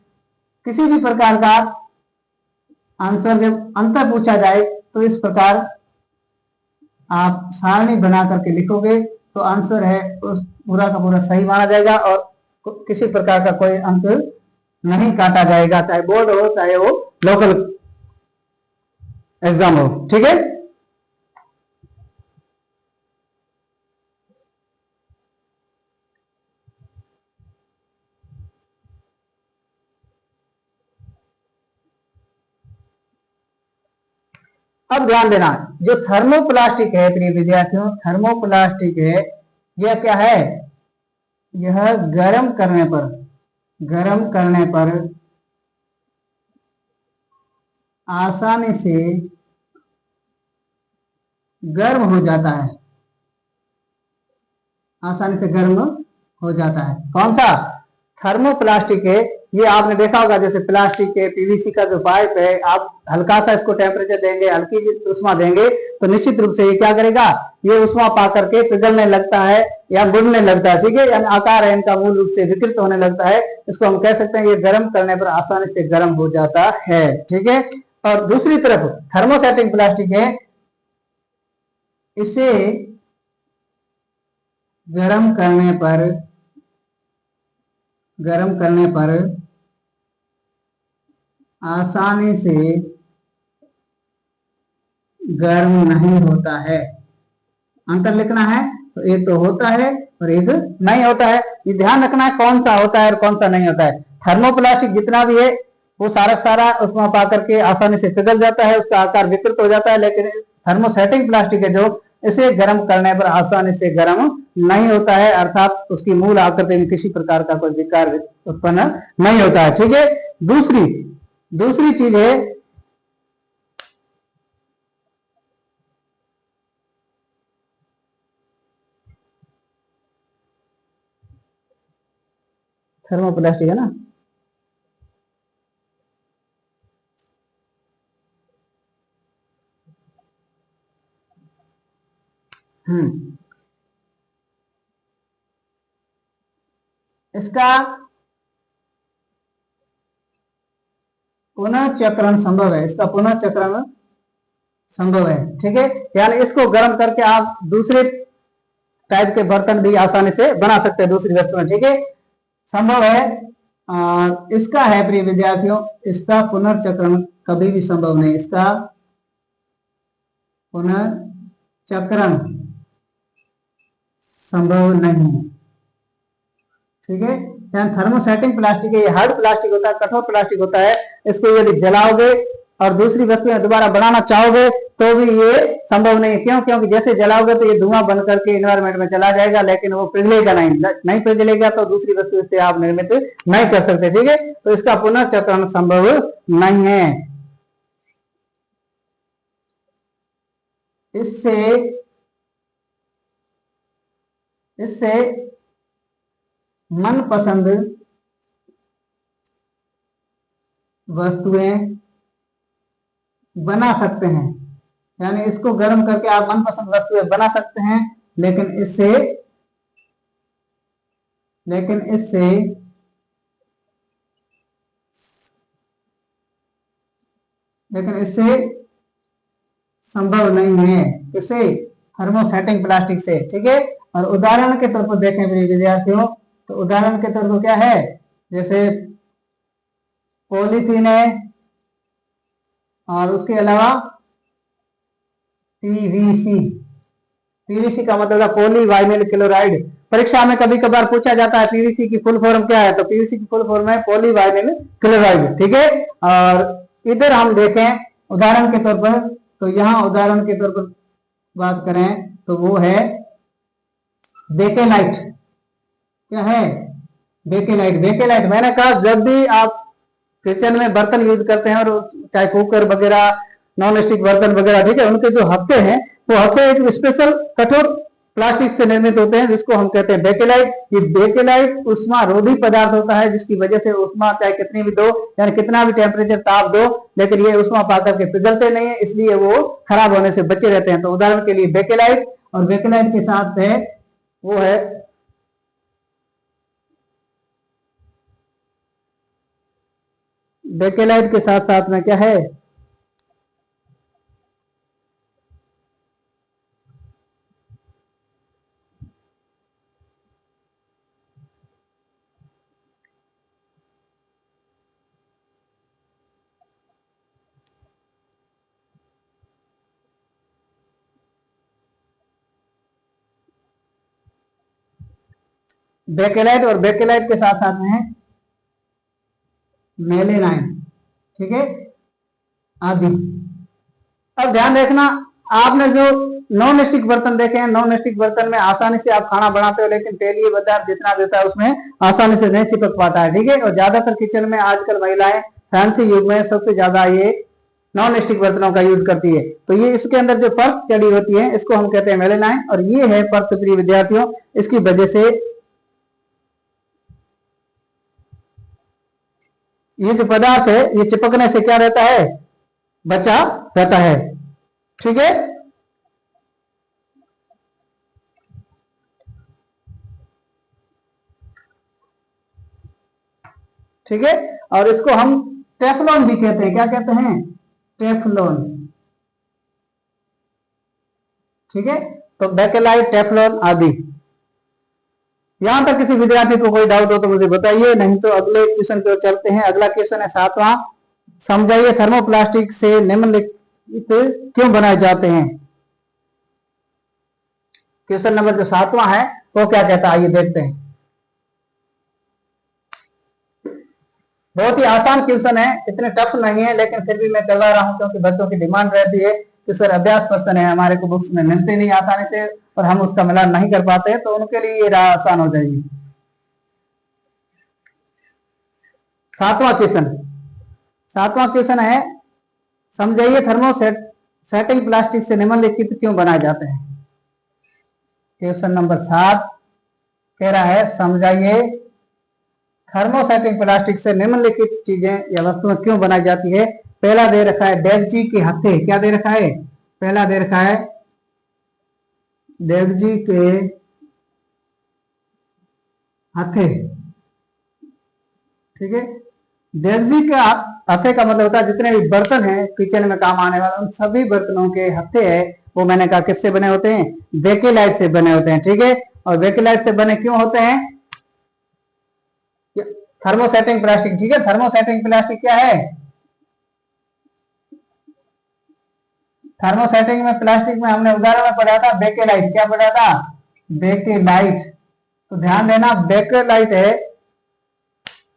किसी भी प्रकार का आंसर जब अंतर पूछा जाए तो इस प्रकार आप सारणी बना करके लिखोगे तो आंसर है उस पूरा का पूरा सही माना जाएगा और किसी प्रकार का कोई अंक नहीं काटा जाएगा, चाहे बोर्ड हो चाहे वो लोकल एग्जाम हो। ठीक है, अब ध्यान देना, जो थर्मोप्लास्टिक है प्रिय विद्यार्थियों, थर्मोप्लास्टिक है, यह क्या है, यह गर्म करने पर आसानी से गर्म हो जाता है, आसानी से गर्म हो जाता है। कौन सा थर्मोप्लास्टिक है, ये आपने देखा होगा, जैसे प्लास्टिक के पीवीसी का जो पाइप है, आप हल्का सा इसको टेम्परेचर देंगे, हल्की उष्मा देंगे तो निश्चित रूप से ये क्या करेगा, ये उष्मा पा करके पिघलने लगता है या बुनने लगता है। ठीक है, यानी आकार है इनका मूल रूप से विकृत होने लगता है, इसको हम कह सकते हैं ये गर्म करने पर आसानी से गर्म हो जाता है। ठीक है, और दूसरी तरफ थर्मोसेटिंग प्लास्टिक है, इसे गर्म करने पर आसानी से गर्म नहीं होता है। अंतर लिखना है तो एक तो होता है और एक नहीं होता है, ये ध्यान रखना है कौन सा होता है और कौन सा नहीं होता है। थर्मोप्लास्टिक जितना भी है वो सारा उसमें पा करके आसानी से पिघल जाता है, उसका आकार विकृत हो जाता है, लेकिन थर्मोसेटिंग प्लास्टिक है जो इसे गर्म करने पर आसानी से गर्म नहीं होता है, अर्थात उसकी मूल आकृति में किसी प्रकार का कोई विकार उत्पन्न नहीं होता है। ठीक है, दूसरी चीज है थर्मोप्लास्टिक है ना, इसका पुनः चक्रण संभव है, इसका पुनः चक्रण संभव है। ठीक है, यानी इसको गर्म करके आप दूसरे टाइप के बर्तन भी आसानी से बना सकते हैं दूसरी वस्तु में। ठीक है, संभव है। इसका है प्रिय विद्यार्थियों, इसका पुनर्चक्रण कभी भी संभव नहीं, इसका पुनर्चक्रण संभव नहीं। ठीक है, यहाँ थर्मोसेटिंग प्लास्टिक है, ये हार्ड प्लास्टिक होता है, कठोर प्लास्टिक होता है, इसको यदि जलाओगे और दूसरी वस्तु दोबारा बनाना चाहोगे तो भी ये संभव नहीं है। क्यों? क्योंकि जैसे जलाओगे तो ये धुआं बन करके एनवायरमेंट में चला जाएगा, लेकिन वो पिघलेगा नहीं पिघलेगा तो दूसरी वस्तु से आप निर्मित नहीं कर सकते। ठीक है, तो इसका पुनर्चक्रण संभव नहीं है। इससे मनपसंद वस्तुएं बना सकते हैं, यानी इसको गर्म करके आप मनपसंद वस्तुएं बना सकते हैं, लेकिन इससे संभव नहीं है, इसे थर्मोसेटिंग प्लास्टिक से। ठीक है, और उदाहरण के तौर पर देखें मेरे विद्यार्थियों, तो उदाहरण के तौर पर क्या है, जैसे पॉलीथीन है और उसके अलावा पीवीसी का मतलब है पॉली वाइनिल क्लोराइड। परीक्षा में कभी कभार पूछा जाता है पीवीसी की फुल फॉर्म क्या है, तो पीवीसी की फुल फॉर्म है पॉली वाइनिल क्लोराइड। ठीक है, और इधर हम देखें उदाहरण के तौर पर, तो यहाँ उदाहरण के तौर पर बात करें तो वो है बेकेलाइट। क्या है? बेकेलाइट मैंने कहा जब भी आप किचन में बर्तन यूज करते हैं, और चाहे कुकर वगैरह, नॉन स्टिक बर्तन वगैरह, ठीक है, उनके जो हत्थे हैं वो हत्थे एक स्पेशल कठोर प्लास्टिक से निर्मित होते हैं, जिसको हम कहते हैं बेकेलाइट। ये बेकेलाइट उष्मा रोधी पदार्थ होता है, जिसकी वजह से उष्मा चाहे कितनी भी दो, यानी कितना भी टेम्परेचर ताप दो, लेकिन ये उष्मा पाकर के पिघलते नहीं है, इसलिए वो खराब होने से बचे रहते हैं। तो उदाहरण के लिए बेकेलाइट, और बेकेलाइट के साथ है वो है बेकेलाइट के साथ साथ में क्या है, बेकेलाइट, और बेकेलाइट के साथ साथ में है मेलेनाइट, ठीक है, आदि। अब ध्यान देखना, आपने जो नॉन स्टिक बर्तन देखे हैं, नॉन स्टिक बर्तन में आसानी से आप खाना बनाते हो, लेकिन तेलीय पदार्थ जितना देता है उसमें आसानी से नहीं चिपक पाता है, ठीक है। और ज्यादातर किचन में आजकल महिलाएं फैंसी युग में सबसे ज्यादा ये नॉन स्टिक बर्तनों का यूज करती है। तो ये इसके अंदर जो परत चढ़ी होती है, इसको हम कहते हैं मेलेनाइन, और ये है परत, प्रिय विद्यार्थियों, इसकी वजह से ये जो पदार्थ है ये चिपकने से क्या रहता है, बचा रहता है, ठीक है। ठीक है, और इसको हम टेफलॉन भी कहते हैं, क्या कहते हैं, टेफलॉन, ठीक है। तो बेकेलाइट, टेफलॉन आदि। यहां तक किसी विद्यार्थी को कोई डाउट हो तो मुझे बताइए, नहीं तो अगले क्वेश्चन की ओर चलते हैं। अगला क्वेश्चन है 7वां, समझाइए थर्मोप्लास्टिक से निम्नलिखित क्यों बनाए जाते हैं। क्वेश्चन नंबर जो 7वां है वो क्या कहता है, आइए देखते हैं। बहुत ही आसान क्वेश्चन है, इतने टफ नहीं है, लेकिन फिर भी मैं करवा रहा हूं क्योंकि बच्चों की डिमांड रहती है कि सर अभ्यास क्वेश्चन है, हमारे को बुक्स में मिलते नहीं आसानी से और हम उसका मिलान नहीं कर पाते, तो उनके लिए ये राह आसान हो जाएगी। 7वां क्वेश्चन, 7वां क्वेश्चन है, समझाइए सेटिंग प्लास्टिक से निम्नलिखित क्यों बनाए जाते हैं। क्वेश्चन नंबर 7 कह रहा है, समझाइए थर्मोसेटिंग प्लास्टिक से निम्नलिखित चीजें या वस्तुएं क्यों बनाई जाती है। पहला दे रखा है डेगजी के हत्थे, क्या दे रखा है, पहला दे रखा है डेगजी के हत्थे, ठीक है। डेगजी के हत्थे का मतलब होता है जितने भी बर्तन हैं किचन में काम आने वाले, उन सभी बर्तनों के हत्थे है वो मैंने कहा किससे बने होते हैं, बेकेलाइट से बने होते हैं, ठीक है। और बेकेलाइट से बने क्यों होते हैं, थर्मोसेटिंग प्लास्टिक, ठीक है। थर्मोसेटिंग प्लास्टिक क्या है, थर्मोसेटिंग में प्लास्टिक में हमने उदाहरण में पढ़ा था बेकेलाइट, क्या पढ़ा था, बेकेलाइट। तो ध्यान देना बेकेलाइट है,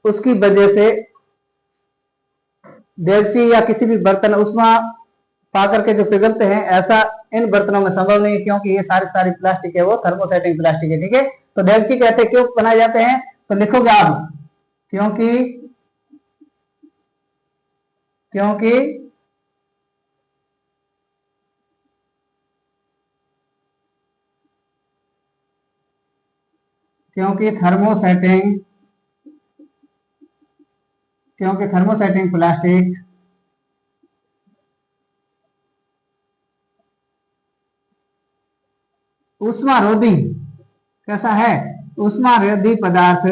उसकी वजह से डेगची या किसी भी बर्तन उसमें पा करके जो पिघलते हैं, ऐसा इन बर्तनों में संभव नहीं है क्योंकि ये सारी सारी प्लास्टिक है वो थर्मोसेटिंग प्लास्टिक है, ठीक है। तो डेगची कहते हैं क्यों बनाए जाते हैं, तो लिखोगे आप, क्योंकि क्योंकि क्योंकि थर्मोसेटिंग प्लास्टिक उष्मारोधी, कैसा है, उष्मारोधी पदार्थ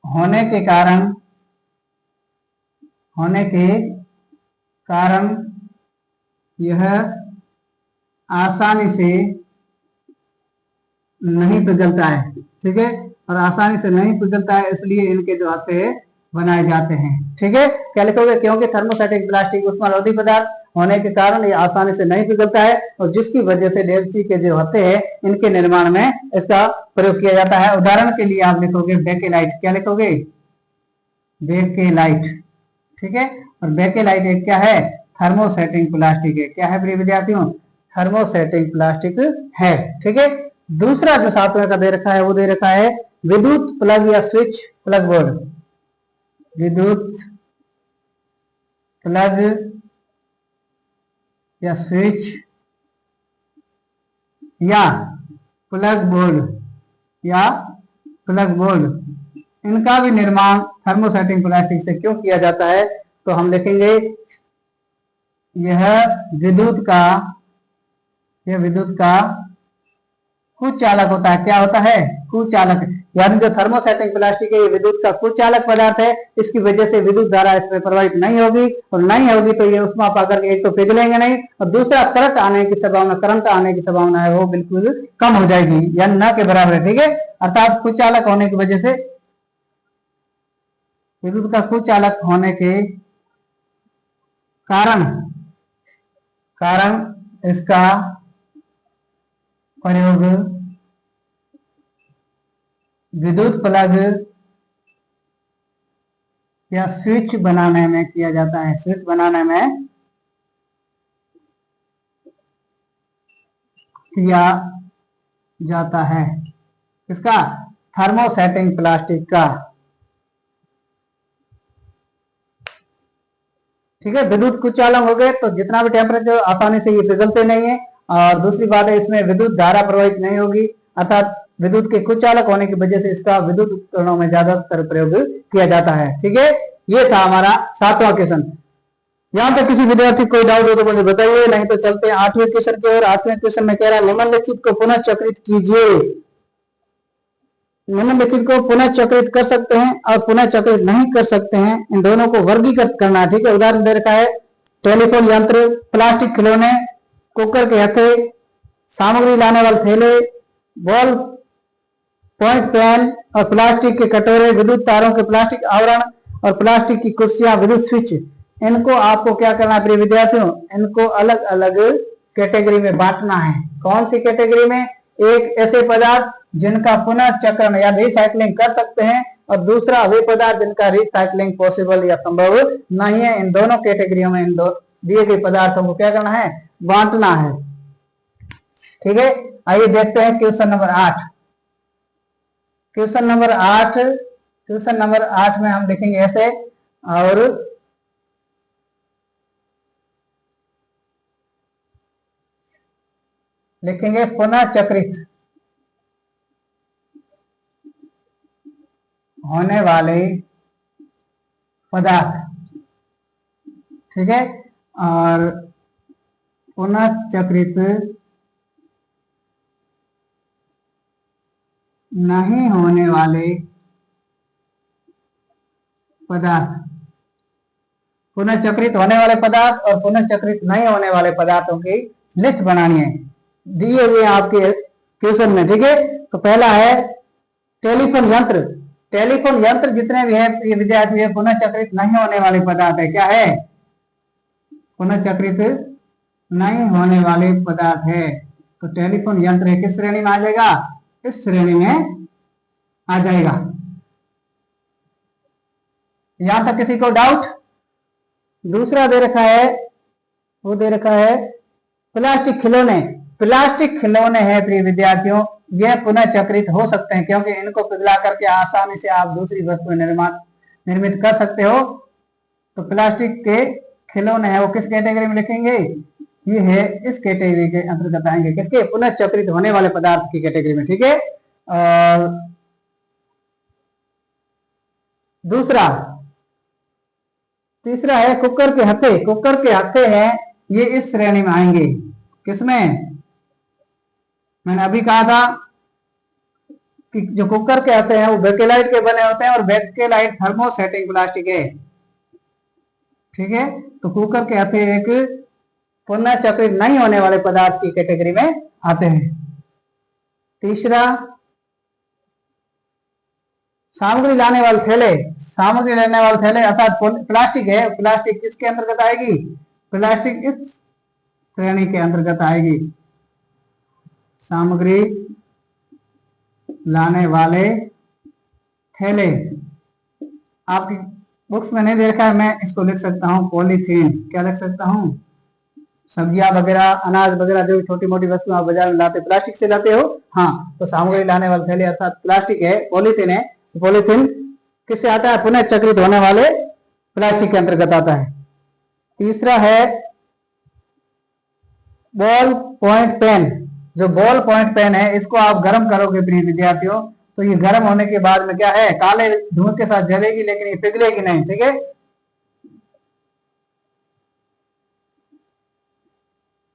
होने के कारण यह आसानी से नहीं पिघलता है, ठीक है। और आसानी से नहीं पिघलता है इसलिए इनके जो आते हैं बनाए जाते हैं, ठीक है। क्या लिखोगे, क्योंकि थर्मोसेटिक प्लास्टिक उष्मारोधी पदार्थ होने के कारण ये आसानी से नहीं पिघलता है और जिसकी वजह से डेगची के जो होते हैं इनके निर्माण में इसका प्रयोग किया जाता है। उदाहरण के लिए आप लिखोगे बेकेलाइट, क्या लिखोगे, बेकेलाइट, ठीक है। और बेकेलाइट एक क्या है, थर्मोसेटिंग प्लास्टिक है, क्या है प्रिय विद्यार्थियों, थर्मोसेटिंग प्लास्टिक है, ठीक है। दूसरा जो 7वें का दे रखा है वो दे रखा है विद्युत प्लग या स्विच प्लग बोर्ड, विद्युत प्लग या स्विच या प्लग बोर्ड या प्लग बोर्ड, इनका भी निर्माण थर्मोसेटिंग प्लास्टिक से क्यों किया जाता है? तो हम लिखेंगे यह विद्युत का कुचालक होता है। क्या होता है? कुचालक। यानी जो थर्मोसेटिंग प्लास्टिक है ये विद्युत का कुचालक पदार्थ है। इसकी वजह से विद्युत धारा इसमें प्रवाहित नहीं होगी, और नहीं होगी तो ये उष्मा पाकर एक तो पिघलेंगे नहीं, और दूसरा करंट आने की संभावना है वो बिल्कुल कम हो जाएगी, यानी न के बराबर है। ठीक है, अर्थात कुचालक होने की वजह से, विद्युत का कुचालक होने के कारण इसका प्रयोग विद्युत प्लग या स्विच बनाने में किया जाता है। स्विच बनाने में किया जाता है। इसका थर्मोसेटिंग प्लास्टिक का। ठीक है, विद्युत कुचालक हो गए तो जितना भी टेम्परेचर आसानी से ये पिघलते नहीं है, और दूसरी बात है इसमें विद्युत धारा प्रवाहित नहीं होगी, अर्थात विद्युत के कुचालक होने की वजह से इसका विद्युत उपकरणों में ज्यादातर प्रयोग किया जाता है। ठीक है, ये था हमारा 7वां क्वेश्चन। यहाँ तक किसी विद्यार्थी को डाउट हो तो मुझे बताइए, नहीं तो चलते हैं 8वें क्वेश्चन की ओर। 8वें क्वेश्चन में कह रहा है निम्नलिखित को पुनः चक्रित कीजिए। निम्नलिखित को पुनः चक्रित कर सकते हैं और पुनः चक्रित नहीं कर सकते हैं, इन दोनों को वर्गीकृत करना है। ठीक है, उदाहरण दे रखा है टेलीफोन यंत्र, प्लास्टिक खिलौने, कुकर के हथे, सामग्री लाने वाले थैले, बॉल पॉइंट पेन और प्लास्टिक के कटोरे, विद्युत तारों के प्लास्टिक आवरण और प्लास्टिक की कुर्सियां, विद्युत स्विच। इनको आपको क्या करना है प्रिय विद्यार्थियों? इनको अलग अलग कैटेगरी में बांटना है। कौन सी कैटेगरी में? एक ऐसे पदार्थ जिनका पुनः चक्रण या रिसाइकलिंग कर सकते हैं, और दूसरा वे पदार्थ जिनका रिसाइकलिंग पॉसिबल या संभव नहीं है। इन दोनों कैटेगरियों में इन दो दिए गए पदार्थों को क्या करना है? बांटना है। ठीक है, आइए देखते हैं क्वेश्चन नंबर 8। क्वेश्चन नंबर 8 में हम देखेंगे ऐसे, और लिखेंगे पुनः चक्रित होने वाले पदार्थ। ठीक है, और पुनः चक्रित नहीं होने वाले पदार्थ। पुनः चक्रित होने वाले पदार्थ और पुनः चक्रित नहीं होने वाले पदार्थों की लिस्ट बनानी है, दिए हुए आपके क्वेश्चन में। ठीक है, तो पहला है टेलीफोन यंत्र। टेलीफोन यंत्र जितने भी है ये विद्यार्थी है पुनः चक्रित नहीं होने वाले पदार्थ है। क्या है? पुनः चक्रित नहीं होने वाले पदार्थ है। तो टेलीफोन यंत्र किस श्रेणी में आ जाएगा? इस श्रेणी में आ जाएगा। यहां तक किसी को डाउट? दूसरा दे रखा है, वो दे रखा है प्लास्टिक खिलौने। प्लास्टिक खिलौने हैं प्रिय विद्यार्थियों, यह पुनः चक्रित हो सकते हैं क्योंकि इनको पिघला करके आसानी से आप दूसरी वस्तु निर्मित कर सकते हो। तो प्लास्टिक के खिलौने हैं वो किस कैटेगरी में लिखेंगे? ये है इस कैटेगरी के अंतर्गत आएंगे। किसके? पुनः चक्रित होने वाले पदार्थ की कैटेगरी में। ठीक है, और तीसरा है कुकर के हथे। कुकर के हथे हैं ये इस श्रेणी में आएंगे। किसमें? मैंने अभी कहा था कि जो कुकर के हथे हैं वो बेकेलाइट के बने होते हैं, और बेकेलाइट थर्मोसेटिंग प्लास्टिक है। ठीक है, तो कुकर के हथे एक पुनः चक्रित नहीं होने वाले पदार्थ की कैटेगरी में आते हैं। तीसरा सामग्री लाने वाले थैले। सामग्री लेने वाले थैले अर्थात प्लास्टिक है, प्लास्टिक किसके अंतर्गत आएगी? प्लास्टिक इस श्रेणी के अंतर्गत आएगी। सामग्री लाने वाले थैले आपकी बुक्स में नहीं देखा है, मैं इसको लिख सकता हूँ पॉलीथीन। क्या लिख सकता हूँ? सब्जियां वगैरह, अनाज वगैरह जो छोटी मोटी वस्तु आप बाजार में लाते प्लास्टिक से लाते हो। हाँ, तो सामग्री लाने वाले थैले अर्थात प्लास्टिक है, पॉलीथीन है। पॉलीथीन किससे आता है? पुनः चक्रित होने वाले प्लास्टिक के अंतर्गत आता है। तीसरा है बॉल पॉइंट पेन। जो बॉल पॉइंट पेन है इसको आप गर्म करोगे प्रिय विद्यार्थियों, तो ये गर्म होने के बाद में क्या है, काले धुएं के साथ जलेगी, लेकिन ये पिघलेगी नहीं। ठीक है,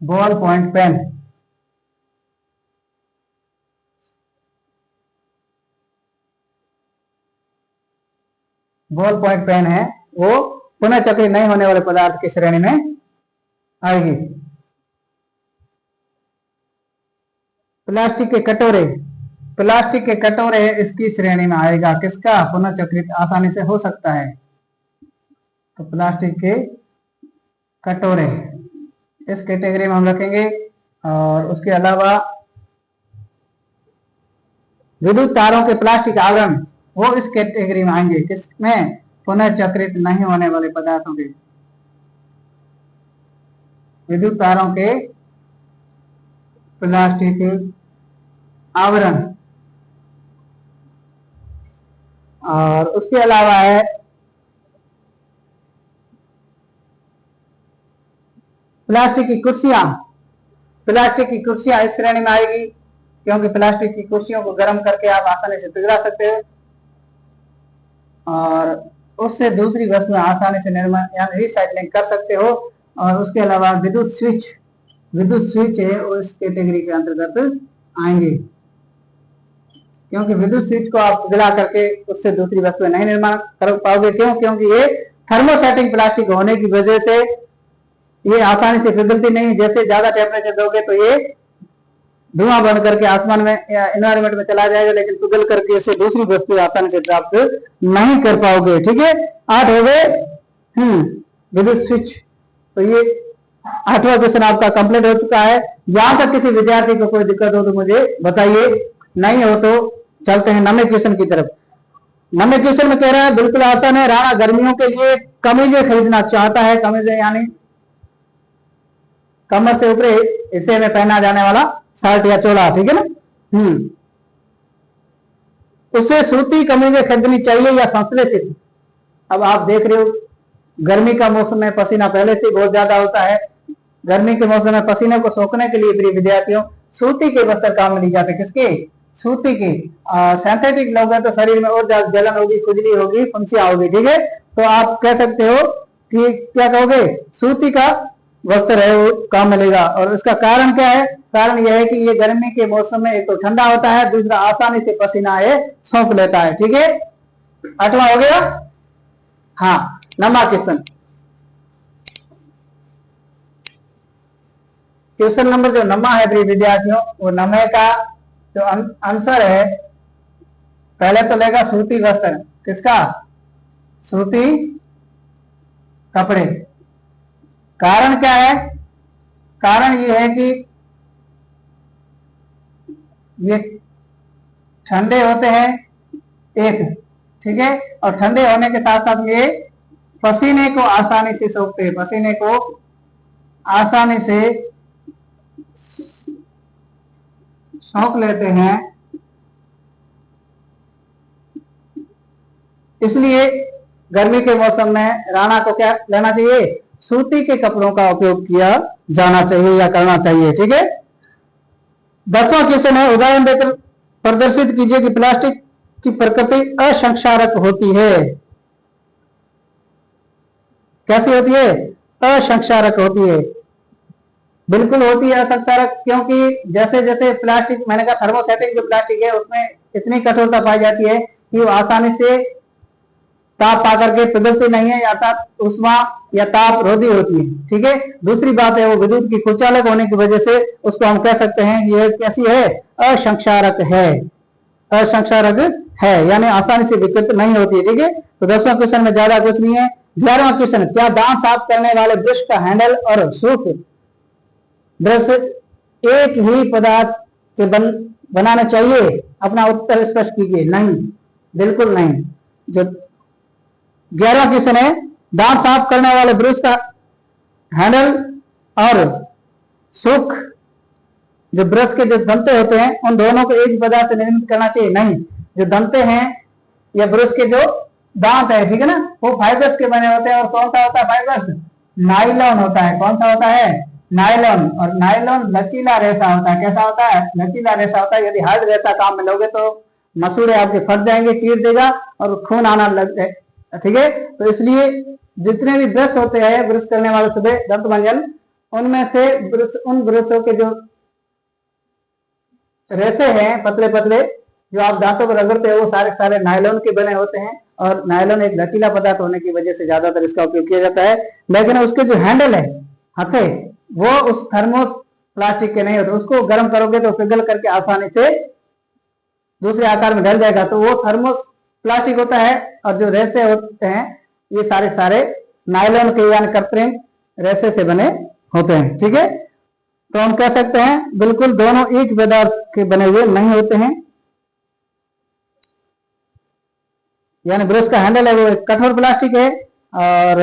ball point pen. Ball point pen है वो पुनः चक्रित नहीं होने वाले पदार्थ की श्रेणी में आएगी। प्लास्टिक के कटोरे, प्लास्टिक के कटोरे इसकी श्रेणी में आएगा। किसका? पुनः चक्रित आसानी से हो सकता है। तो प्लास्टिक के कटोरे इस कैटेगरी में हम रखेंगे। और उसके अलावा विद्युत तारों के प्लास्टिक आवरण वो इस कैटेगरी में आएंगे। किसमें? पुनः चक्रित नहीं होने वाले पदार्थों के, विद्युत तारों के प्लास्टिक आवरण। और उसके अलावा है प्लास्टिक की कुर्सियां, प्लास्टिक की कुर्सियां इस श्रेणी में आएगी, क्योंकि प्लास्टिक की कुर्सियों को गर्म करके आप आसानी से पिघला सकते हो और उससे दूसरी वस्तुएं आसानी से निर्माण यानी रिसाइकलिंग कर सकते हो। और उसके अलावा विद्युत स्विच, विद्युत स्विच है वो इस कैटेगरी के अंतर्गत आएंगे, क्योंकि विद्युत स्विच को आप पिघला करके उससे दूसरी वस्तुएं नहीं निर्माण कर पाओगे। क्यों? क्योंकि ये थर्मोसेटिंग प्लास्टिक होने की वजह से ये आसानी से पिघलती नहीं। जैसे ज्यादा टेम्परेचर दोगे तो ये धुआं बन करके आसमान में या एनवायरमेंट में चला जाएगा, लेकिन पिघल करके इसे दूसरी वस्तु आसानी से प्राप्त नहीं कर पाओगे। ठीक है, 8 हो गए विद्युत स्विच। तो ये 8वां क्वेश्चन आपका कंप्लीट हो चुका है। यहां तक किसी विद्यार्थी को कोई दिक्कत हो तो मुझे बताइए, नहीं हो तो चलते हैं 9वें क्वेश्चन की तरफ। 9वें क्वेश्चन में कह रहा है बिल्कुल आसान है। राणा गर्मियों के लिए कमीजें खरीदना चाहता है। कमीजें यानी कमर से ऊपरी हिस्से में पहना जाने वाला शर्ट या चोला। ठीक है ना। उसे सूती कमीजें खरीदनी चाहिए या संश्लेषित। अब आप देख रहे हो गर्मी का मौसम में पसीना पहले से बहुत ज्यादा होता है। गर्मी के मौसम में पसीने को सोखने के लिए प्रिय विद्यार्थियों सूती के वस्त्र काम में ली जाते हैं। किसके? सूती के। सिंथेटिक लोग तो शरीर में और ज्यादा जलन होगी, खुजली होगी, फुंसियां होगी। ठीक है, तो आप कह सकते हो कि क्या कहोगे, सूती का वस्त्र है वो काम मिलेगा। और इसका कारण क्या है? कारण यह है कि ये गर्मी के मौसम में एक तो ठंडा होता है, दूसरा आसानी से पसीना ये सोख लेता है। ठीक है, 8वां हो गया। हाँ, 9वां क्वेश्चन, क्वेश्चन नंबर जो 9वां है प्रिय विद्यार्थियों, वो 9वें का जो आंसर है पहले तो लेगा सूती वस्त्र। किसका? सूती कपड़े। कारण क्या है? कारण ये है कि ये ठंडे होते हैं एक। ठीक है, और ठंडे होने के साथ साथ ये पसीने को आसानी से सोखते हैं, पसीने को आसानी से सोख लेते हैं। इसलिए गर्मी के मौसम में राणा को क्या लेना चाहिए? सूती के कपड़ों का उपयोग किया जाना चाहिए या करना चाहिए। ठीक है, 10वां क्वेश्चन है, उदाहरण देकर प्रदर्शित कीजिए कि प्लास्टिक की प्रकृति असंक्षारक होती है। कैसी होती है? असंक्षारक होती है। बिल्कुल होती है असंक्षारक, क्योंकि जैसे जैसे प्लास्टिक, मैंने कहा थर्मोसेटिक जो प्लास्टिक है उसमें इतनी कठोरता पाई जाती है कि वो आसानी से ताप पा करके पिघलती नहीं है, या उष्मा या ताप रोधी होती है। ठीक है, दूसरी बात है वो विद्युत की कुचालक होने की वजह से उसको हम कह सकते हैं ये कैसी है? असंक्षारक है। असंक्षारक है यानी आसानी से विकृत नहीं होती है। ठीक है, तो 10वां क्वेश्चन में ज्यादा कुछ नहीं है। 11वां क्वेश्चन, क्या दांत साफ करने वाले ब्रश का हैंडल और सूख ब्रश एक ही पदार्थ के बनाना चाहिए? अपना उत्तर स्पष्ट कीजिए। नहीं, बिल्कुल नहीं। जो 11वां क्वेश्चन है, दांत साफ करने वाले ब्रश का हैंडल और सूख जो ब्रश के जो दंते होते हैं उन दोनों को एक ही पदार्थ से निर्मित करना चाहिए? नहीं, जो दंते हैं या ब्रश के जो दांत है, ठीक है ना, वो फाइबर्स के बने होते हैं। और कौन सा होता है फाइबर्स? नाइलॉन होता है। कौन सा होता है? नायलॉन, और नायलॉन लचीला रेशा होता है। कैसा होता है? लचीला रेशा होता है। यदि हार्ड रेशा काम में लोगे तो मसूड़े आपके फट जाएंगे, चीर देगा और खून आना लग जाए। ठीक है, तो इसलिए जितने भी ब्रश होते हैं, ब्रश करने वाले सुबह दंत मंजन, उनमें से उन ब्रशों के जो रेशे हैं पतले पतले जो आप दांतों पर रगड़ते हैं, वो सारे सारे नायलॉन के बने होते हैं। और नायलॉन एक लचीला पदार्थ होने की वजह से ज्यादातर इसका उपयोग किया जाता है। लेकिन उसके जो हैंडल है, हथे, वो उस थर्मोस प्लास्टिक के नहीं होते। उसको गर्म करोगे तो पिघल करके आसानी से दूसरे आकार में ढल जाएगा। तो वो थर्मोस प्लास्टिक होता है, और जो रेशे होते हैं ये सारे सारे नायलॉन के यानी कृत्रिम रेशे से बने होते हैं। ठीक है, तो हम कह सकते हैं बिल्कुल दोनों एक पदार्थ के बने हुए नहीं होते हैं। यानी ब्रश का हैंडल है वो एक कठोर प्लास्टिक है, और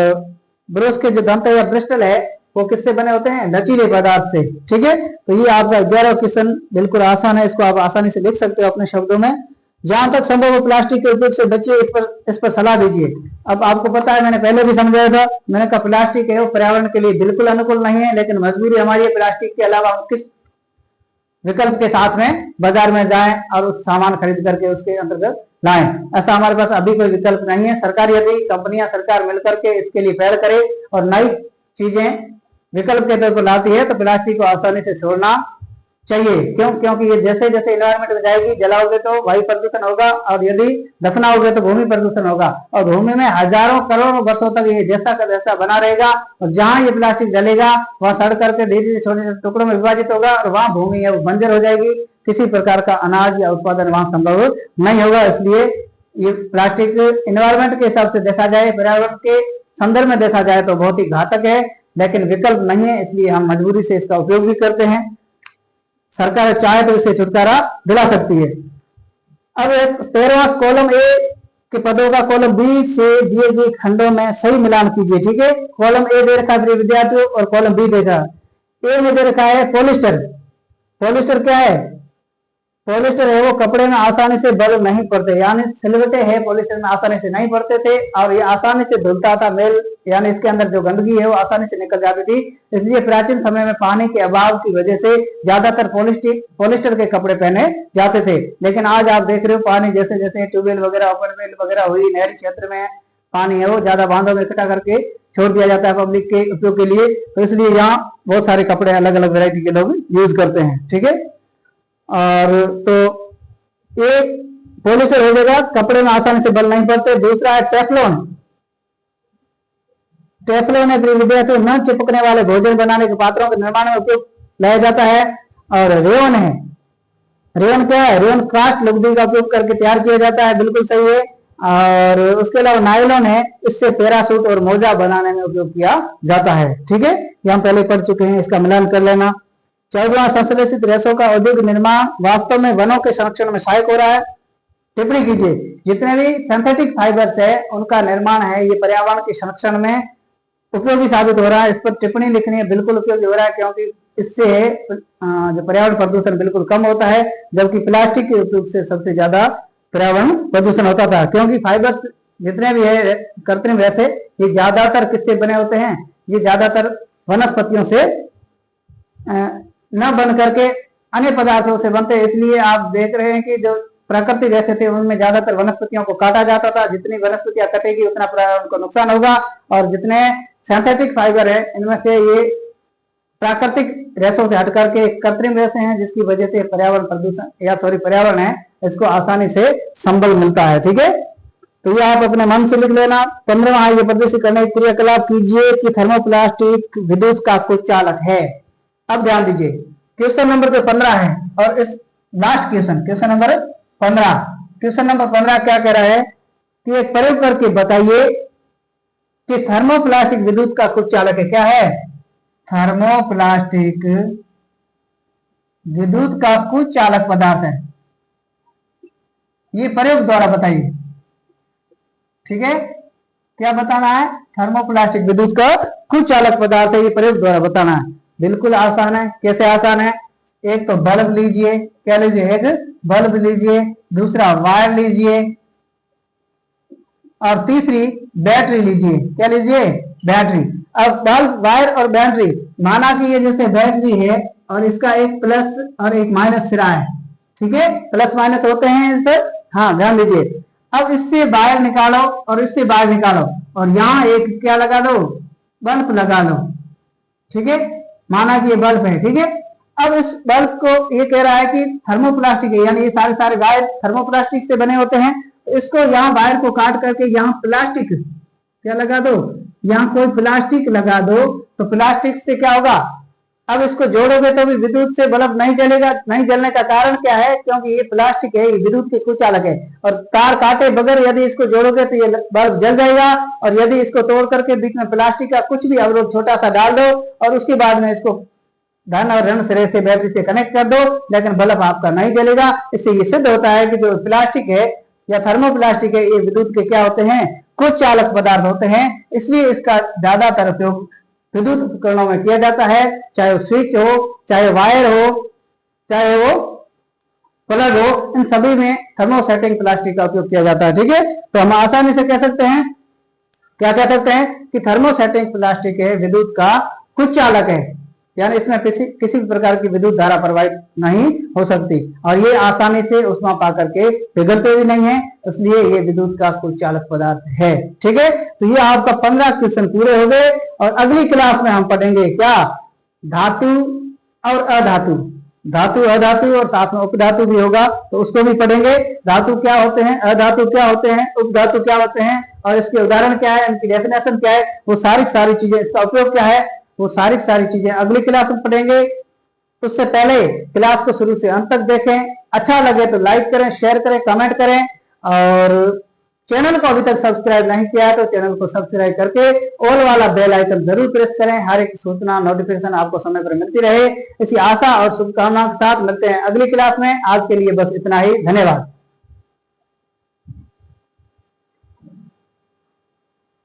ब्रश के जो दंत या ब्रिस्टल है वो किससे बने होते हैं? लचीले पदार्थ से। ठीक है, तो ये आपका 11 क्वेश्चन बिल्कुल आसान है, इसको आप आसानी से लिख सकते हो अपने शब्दों में। जहां तक संभव हो प्लास्टिक के उपयोग से बचिए, इस पर सलाह दीजिए। अब आपको पता है, मैंने पहले भी समझाया था, मैंने कहा प्लास्टिक है वो पर्यावरण के लिए बिल्कुल अनुकूल नहीं है, लेकिन मजबूरी हमारी है। प्लास्टिक के अलावा हम किस विकल्प के साथ में बाजार में जाएं और उस सामान खरीद करके उसके अंतर्गत लाएं? ऐसा हमारे पास अभी कोई विकल्प नहीं है। सरकार, यदि कंपनियां, सरकार मिलकर के इसके लिए पहल करे और नई चीजें विकल्प के तौर पर लाती है, तो प्लास्टिक को आसानी से छोड़ना चाहिए। क्योंकि ये जैसे जैसे इन्वायरमेंट में जाएगी, जलाओगे तो वायु प्रदूषण होगा, और यदि दफनाओगे तो भूमि प्रदूषण होगा, और भूमि में हजारों करोड़ों वर्षों तक ये जैसा का वैसा बना रहेगा। और जहां ये प्लास्टिक जलेगा वहां सड़ करके धीरे धीरे छोटे छोटे टुकड़ों में विभाजित होगा, और वहां भूमि है वो बंजर हो जाएगी। किसी प्रकार का अनाज या उत्पादन वहां संभव नहीं होगा। इसलिए ये प्लास्टिक इन्वायरमेंट के हिसाब से देखा जाए, पर्यावरण के संदर्भ में देखा जाए तो बहुत ही घातक है, लेकिन विकल्प नहीं है, इसलिए हम मजबूरी से इसका उपयोग भी करते हैं। सरकार चाहे तो इससे छुटकारा दिला सकती है। अब 13वां कॉलम ए के पदों का कॉलम बी से दिए गए खंडों में सही मिलान कीजिए। ठीक है, कॉलम ए दे रखा है विद्यार्थियों, और कॉलम बी देखा। ए में दे रखा है पॉलिस्टर। पॉलिस्टर क्या है? पॉलिस्टर है वो कपड़े में आसानी से बल नहीं पड़ते, यानी सिलवटे है पॉलिस्टर में आसानी से नहीं पड़ते थे, और ये आसानी से धुलता था। मेल यानी इसके अंदर जो गंदगी है वो आसानी से निकल जाती थी। इसलिए प्राचीन समय में पानी के अभाव की वजह से ज्यादातर पॉलिस्टर के कपड़े पहने जाते थे। लेकिन आज आप देख रहे हो, पानी जैसे जैसे ट्यूबवेल वगैरह, ओपनवेल वगैरह हुई, नहरी क्षेत्र में पानी है वो ज्यादा बांधों में इकट्ठा करके छोड़ दिया जाता है पब्लिक के उपयोग के लिए। तो इसलिए यहाँ बहुत सारे कपड़े अलग अलग वेरायटी के लोग यूज करते हैं। ठीक है, और तो एक पॉलिस्टर हो जाएगा, कपड़े में आसानी से बल नहीं पड़ते। दूसरा है टेफ्लॉन। टेफ्लॉन है विद्यार्थियों न चिपकने वाले भोजन बनाने के पात्रों के निर्माण में उपयोग लाया जाता है। और रेयन है, रेयन क्या है? रेयन कास्ट लुगदी का उपयोग करके तैयार किया जाता है, बिल्कुल सही है। और उसके अलावा नायलॉन है, इससे पैरासूट और मोजा बनाने में उपयोग किया जाता है। ठीक है, ये हम पहले पढ़ चुके हैं, इसका मिलान कर लेना। 14वां संश्लेषित रेशों का औद्योगिक निर्माण वास्तव में वनों के संरक्षण में सहायक हो रहा है। टिप्पणी कीजिए। जितने भी सिंथेटिक फाइबर्स है उनका निर्माण है, ये पर्यावरण के संरक्षण में उपयोगी साबित हो रहा है। इस पर टिप्पणी लिखनी है, बिल्कुल उपयोगी हो रहा है, क्योंकि इससे जो पर्यावरण प्रदूषण बिल्कुल कम होता है, जबकि प्लास्टिक के उपयोग से सबसे ज्यादा पर्यावरण प्रदूषण होता था। क्योंकि फाइबर्स जितने भी है कृत्रिम रेशे, ये ज्यादातर किससे बने होते हैं? ये ज्यादातर वनस्पतियों से न बन करके अन्य पदार्थों से बनते हैं। इसलिए आप देख रहे हैं कि जो प्राकृतिक रेशे थे उनमें ज्यादातर वनस्पतियों को काटा जाता था। जितनी वनस्पतियां कटेगी उतना पर्यावरण को नुकसान होगा, और जितने सिंथेटिक फाइबर है इनमें से ये प्राकृतिक रेशों से हट करके कृत्रिम रेशे हैं, जिसकी वजह से पर्यावरण प्रदूषण पर्यावरण है इसको आसानी से संबल मिलता है। ठीक है, तो ये आप अपने मन से लिख लेना। 15वां ये प्रदर्शित करने की क्रियाकलाप कीजिए कि थर्मोप्लास्टिक विद्युत का कुचालक है। अब ध्यान दीजिए, क्वेश्चन नंबर जो 15 है, और इस last question number 15, question number 15 क्या कह रहा है कि एक प्रयोग करके बताइए कि थर्मोप्लास्टिक विद्युत का कुचालक है। क्या है? थर्मोप्लास्टिक विद्युत का कुचालक पदार्थ है, ये प्रयोग द्वारा बताइए। ठीक है, क्या बताना है? थर्मोप्लास्टिक विद्युत का कुचालक पदार्थ है, ये प्रयोग द्वारा बताना है। बिल्कुल आसान है। कैसे आसान है? एक तो बल्ब लीजिए, क्या लीजिए? एक बल्ब लीजिए, दूसरा वायर लीजिए, और तीसरी बैटरी लीजिए। क्या लीजिए? बैटरी। अब बल्ब, वायर और बैटरी, माना कि ये जैसे बैटरी है और इसका एक प्लस और एक माइनस सिरा है, ठीक है, प्लस माइनस होते हैं इस पर, हाँ ध्यान दीजिए। अब इससे वायर निकालो और इससे वायर निकालो और यहाँ एक क्या लगा दो, बल्ब लगा लो, ठीक है, माना कि ये बल्ब है, ठीक है। अब इस बल्ब को ये कह रहा है कि थर्मोप्लास्टिक है, यानी ये सारे सारे वायर थर्मोप्लास्टिक से बने होते हैं। तो इसको यहाँ वायर को काट करके यहाँ प्लास्टिक क्या लगा दो, यहाँ कोई प्लास्टिक लगा दो, तो प्लास्टिक से क्या होगा, अब इसको जोड़ोगे तो भी विद्युत से बल्ब नहीं जलेगा। नहीं जलने का कारण क्या है, क्योंकि ये प्लास्टिक है, ये विद्युत के कुचालक है, और तार काटे बगैर यदि इसको जोड़ोगे तो ये बल्ब जल जाएगा। और यदि इसको तोड़ करके बीच में प्लास्टिक का कुछ भी अवरोध छोटा सा डाल दो और उसके बाद में इसको धन और ऋण सिरे से बैटरी से कनेक्ट कर दो, लेकिन बल्ब आपका नहीं जलेगा। इससे ये सिद्ध होता है कि जो प्लास्टिक है या थर्मोप्लास्टिक है, ये विद्युत के क्या होते हैं, कुछ चालक पदार्थ होते हैं। इसलिए इसका ज्यादातर उपयोग विद्युत उपकरणों में किया जाता है, चाहे वो स्विच हो, चाहे वायर हो, चाहे वो प्लग हो, इन सभी में थर्मोसेटिंग प्लास्टिक का उपयोग किया जाता है, ठीक है। तो हम आसानी से कह सकते हैं, क्या कह सकते हैं कि थर्मोसेटिंग प्लास्टिक है विद्युत का कुछ चालक है, यानी इसमें किसी भी प्रकार की विद्युत धारा प्रवाहित नहीं हो सकती और ये आसानी से ऊष्मा पा करके पिघलते भी नहीं है, इसलिए ये विद्युत का कुछ चालक पदार्थ है, ठीक है। तो ये आपका 15 क्वेश्चन पूरे हो गए और अगली क्लास में हम पढ़ेंगे क्या, धातु और अधातु, धातु अधातु और साथ में उपधातु भी होगा, तो उसको भी पढ़ेंगे। धातु क्या होते हैं, अधातु क्या होते हैं, उपधातु क्या होते हैं और इसके उदाहरण क्या है, इनकी डेफिनेशन क्या है, वो सारी चीजें, इसका उपयोग क्या है, वो सारी चीजें अगली क्लास में पढ़ेंगे। उससे पहले क्लास को शुरू से अंत तक देखें, अच्छा लगे तो लाइक करें, शेयर करें, कमेंट करें और चैनल को अभी तक सब्सक्राइब नहीं किया है तो चैनल को सब्सक्राइब करके ऑल वाला बेल आइकन जरूर प्रेस करें, हर एक सूचना नोटिफिकेशन आपको समय पर मिलती रहे। इसी आशा और शुभकामना के साथ मिलते हैं अगली क्लास में। आज के लिए बस इतना ही, धन्यवाद।